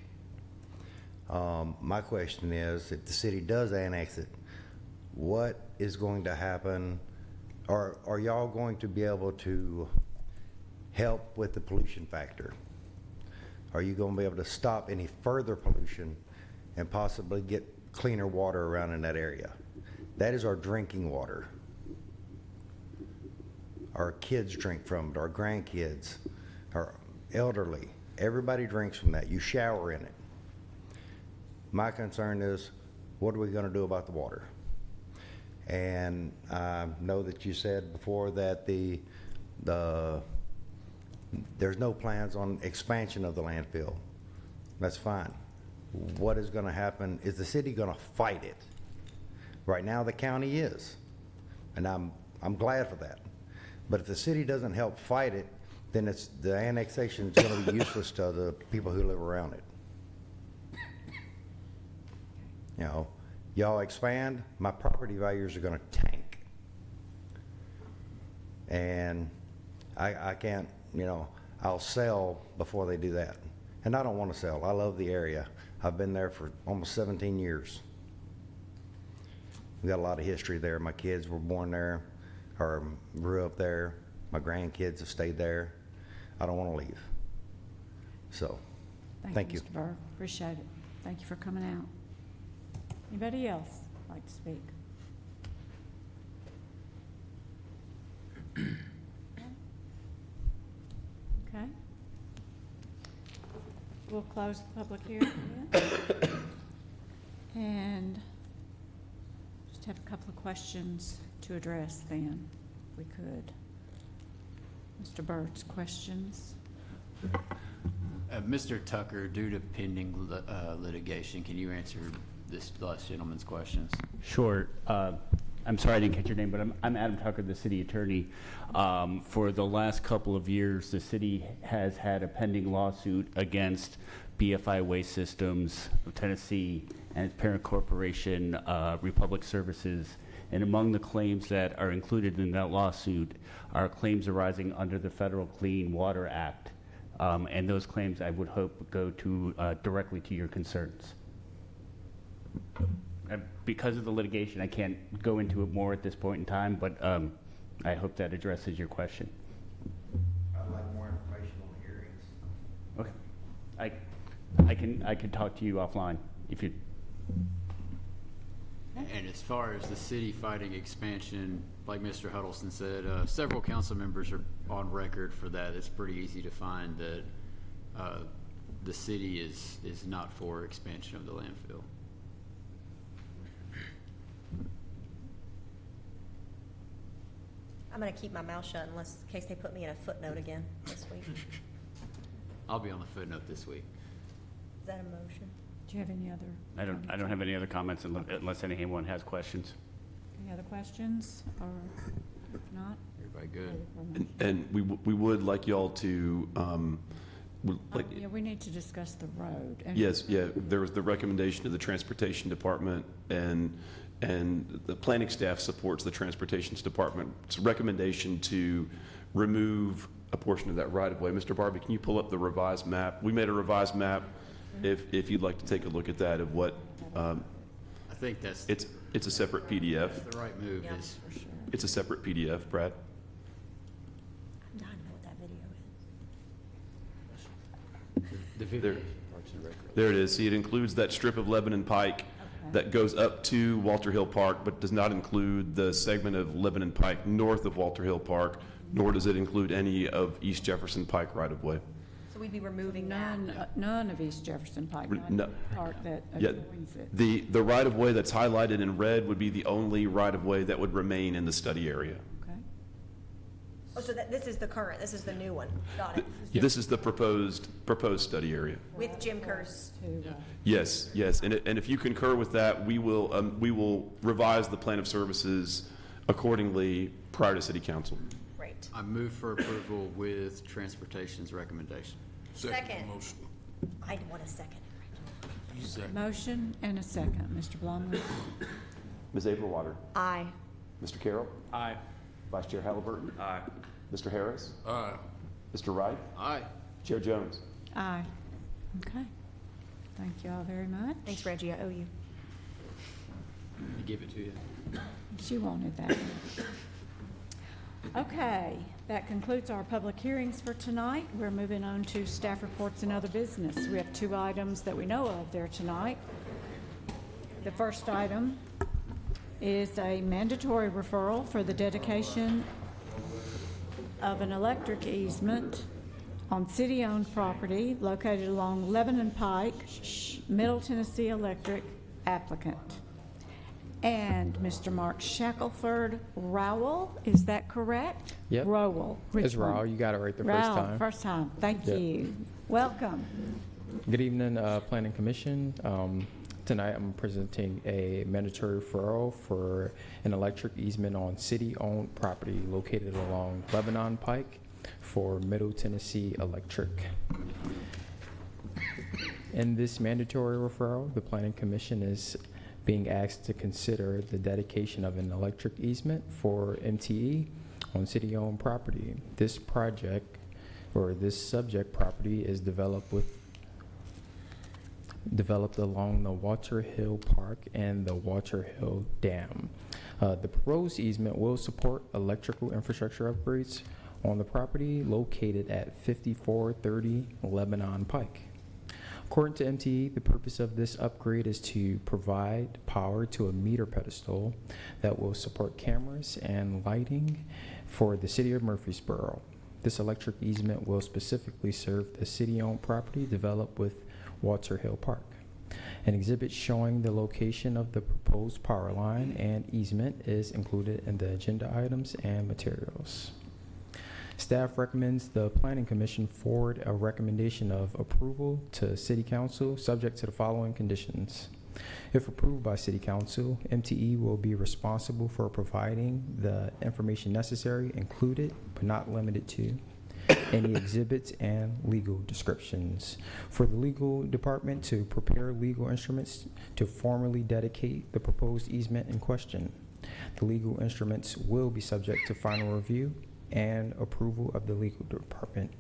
My question is, if the city does annex it, what is going to happen? Are y'all going to be able to help with the pollution factor? Are you going to be able to stop any further pollution and possibly get cleaner water around in that area? That is our drinking water. Our kids drink from it, our grandkids, our elderly. Everybody drinks from that. You shower in it. My concern is, what are we going to do about the water? And I know that you said before that there's no plans on expansion of the landfill. That's fine. What is going to happen? Is the city going to fight it? Right now, the county is, and I'm glad for that. But if the city doesn't help fight it, then the annexation is going to be useless to the people who live around it. You know, y'all expand, my property values are going to tank. And I can't, you know, I'll sell before they do that. And I don't want to sell. I love the area. I've been there for almost 17 years. We got a lot of history there. My kids were born there or grew up there. My grandkids have stayed there. I don't want to leave. So, thank you. Mr. Burr. Appreciate it. Thank you for coming out. Anybody else like to speak? Okay. We'll close the public hearing then. And just have a couple of questions to address then, if we could. Mr. Bird's questions. Mr. Tucker, due to pending litigation, can you answer this last gentleman's questions? Sure. I'm sorry I didn't catch your name, but I'm Adam Tucker, the city attorney. For the last couple of years, the city has had a pending lawsuit against BFI Waste Systems of Tennessee and its parent corporation, Republic Services. And among the claims that are included in that lawsuit are claims arising under the Federal Clean Water Act. And those claims, I would hope, go to directly to your concerns. Because of the litigation, I can't go into it more at this point in time, but I hope that addresses your question. I'd like more information on the hearings. Okay. I can talk to you offline if you. And as far as the city fighting expansion, like Mr. Huddleston said, several council members are on record for that. It's pretty easy to find that the city is not for expansion of the landfill. I'm going to keep my mouth shut in case they put me in a footnote again this week. I'll be on the footnote this week. Is that a motion? Do you have any other? I don't have any other comments unless anyone has questions. Any other questions, or if not? Everybody good? And we would like y'all to, Yeah, we need to discuss the road. And yes, yeah, there was the recommendation of the Transportation Department, and And the planning staff supports the Transportation Department's recommendation to remove a portion of that right-of-way. Mr. Barbie, can you pull up the revised map? We made a revised map, if you'd like to take a look at that, of what, I think that's. it's a separate PDF. That's the right move. Yeah, Is for sure. It's a separate PDF, Brad. I'm dying to know what that video is. the video. Parks and Rec. There it is. See, it includes that strip of Lebanon Pike that goes up to Walter Hill Park, but does not include the segment of Lebanon Pike north of Walter Hill Park, nor does it include any of East Jefferson Pike right-of-way. So we'd be removing that. None of East Jefferson Pike, not No. the part that Yeah, adjoins it. the right-of-way that's highlighted in red would be the only right-of-way that would remain in the study area. Okay. Oh, so this is the current, this is the new one. Got it. This is the proposed study area. With Jim Kerr's. Yes, and if you concur with that, we will revise the plan of services accordingly prior to city council. Great. I move for approval with Transportation's recommendation. Second. I want a second. Motion and a second. Mr. Blumley? Ms. Averwater. Aye. Mr. Carroll. Aye. Vice Chair Halliburton. Aye. Mr. Harris. Aye. Mr. Wright. Aye. Chair Jones. Aye. Okay. Thank you all very much. Thanks, Reggie, I owe you. I give it to you. She wanted that. Okay, that concludes our public hearings for tonight. We're moving on to staff reports and other business. We have 2 items that we know of there tonight. The first item is a mandatory referral for the dedication of an electric easement on city-owned property located along Lebanon Pike, Middle Tennessee Electric applicant. And Mr. Mark Shackelford Rowell, is that correct? Yep. Rowell. It's Rowell. You got it right the first Rowell, time. first time. Thank Yep. you. Welcome. Good evening, Planning Commission. Tonight I'm presenting a mandatory referral for an electric easement on city-owned property located along Lebanon Pike for Middle Tennessee Electric. In this mandatory referral, the Planning Commission is being asked to consider the dedication of an electric easement for MTE on city-owned property. This project, or this subject property, is developed along the Walter Hill Park and the Walter Hill Dam. The proposed easement will support electrical infrastructure upgrades on the property located at 5430 Lebanon Pike. According to MTE, the purpose of this upgrade is to provide power to a meter pedestal that will support cameras and lighting for the city of Murfreesboro. This electric easement will specifically serve the city-owned property developed with Walter Hill Park. An exhibit showing the location of the proposed power line and easement is included in the agenda items and materials. Staff recommends the Planning Commission forward a recommendation of approval to City Council subject to the following conditions. If approved by City Council, MTE will be responsible for providing the information necessary, included but not limited to any exhibits and legal descriptions. For the legal department to prepare legal instruments to formally dedicate the proposed easement in question. The legal instruments will be subject to final review and approval of the legal department.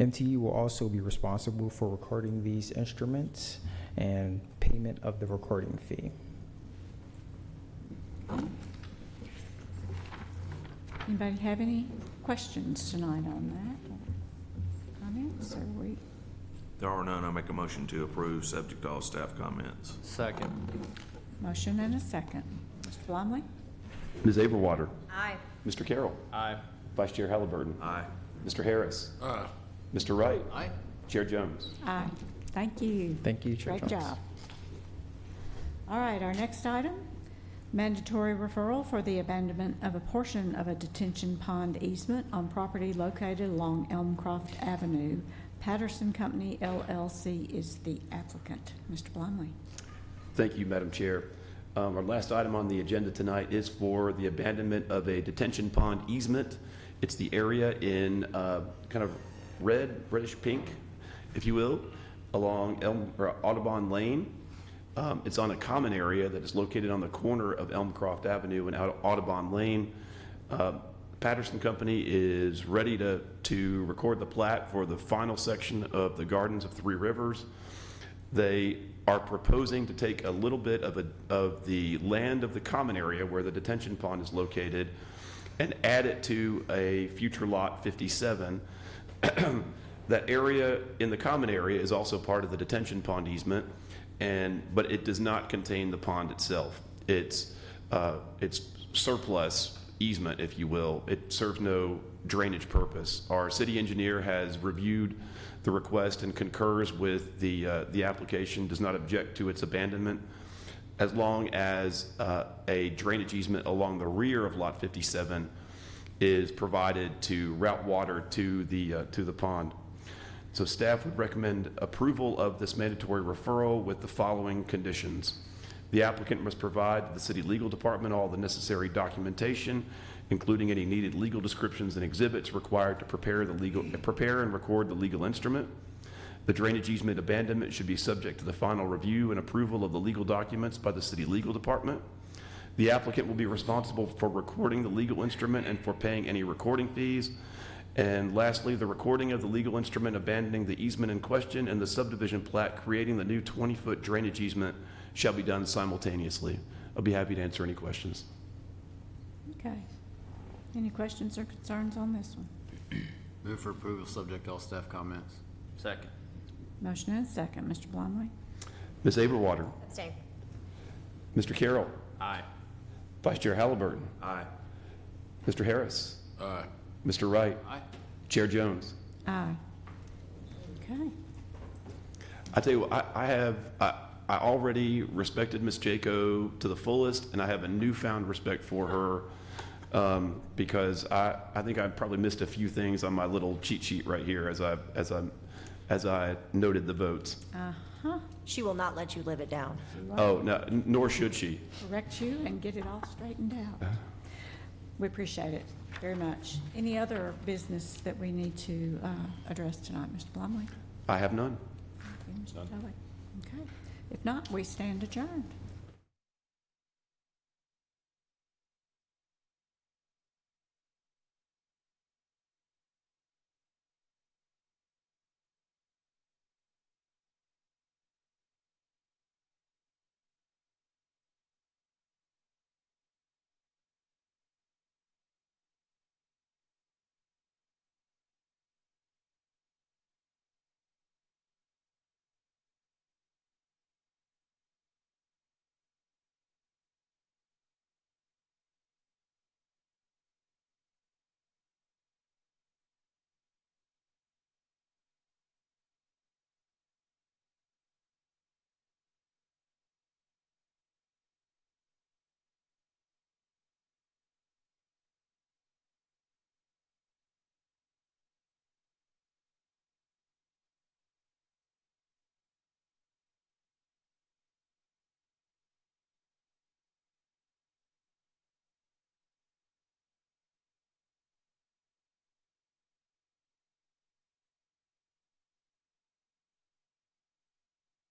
MTE will also be responsible for recording these instruments and payment of the recording fee. Anybody have any questions tonight on that? Comments, or we? There are none. I make a motion to approve, subject to all staff comments. Second. Motion and a second. Mr. Blumley? Ms. Averwater. Aye. Mr. Carroll. Aye. Vice Chair Halliburton. Aye. Mr. Harris. Aye. Mr. Wright. Aye. Chair Jones. Aye. Thank you. Thank you, Chair Great Jones. job. All right, our next item, mandatory referral for the abandonment of a portion of a detention pond easement on property located along Elmcroft Avenue. Patterson Company LLC is the applicant. Mr. Blumley. Thank you, Madam Chair. Our last item on the agenda tonight is for the abandonment of a detention pond easement. It's the area in kind of reddish pink, if you will, along Audubon Lane. It's on a common area that is located on the corner of Elmcroft Avenue and Audubon Lane. Patterson Company is ready to record the plat for the final section of the Gardens of Three Rivers. They are proposing to take a little bit of the land of the common area where the detention pond is located and add it to a future lot 57. That area in the common area is also part of the detention pond easement, but it does not contain the pond itself. It's surplus easement, if you will. It serves no drainage purpose. Our city engineer has reviewed the request and concurs with the application, does not object to its abandonment, as long as a drainage easement along the rear of Lot 57 is provided to route water to the pond. So staff would recommend approval of this mandatory referral with the following conditions. The applicant must provide to the city legal department all the necessary documentation, including any needed legal descriptions and exhibits required to prepare and record the legal instrument. The drainage easement abandonment should be subject to the final review and approval of the legal documents by the city legal department. The applicant will be responsible for recording the legal instrument and for paying any recording fees. And lastly, the recording of the legal instrument abandoning the easement in question and the subdivision plat creating the new 20-foot drainage easement shall be done simultaneously. I'll be happy to answer any questions. Okay. Any questions or concerns on this one? Move for approval, subject to all staff comments. Second. Motion and a second. Mr. Blumley? Ms. Averwater. Abstain. Mr. Carroll. Aye. Vice Chair Halliburton. Aye. Mr. Harris. Aye. Mr. Wright. Aye. Chair Jones. Aye. Okay. I tell you what, I already respected Ms. Jaco to the fullest, and I have a newfound respect for her because I think I probably missed a few things on my little cheat sheet right here as I noted the votes. Uh-huh. She will not let you live it down. Oh, no, nor should she. Correct you and get it all straightened out. We appreciate it very much. Any other business that we need to address tonight, Mr. Blumley? I have none. Thank you, Mr. Tully. Okay. If not, we stand adjourned.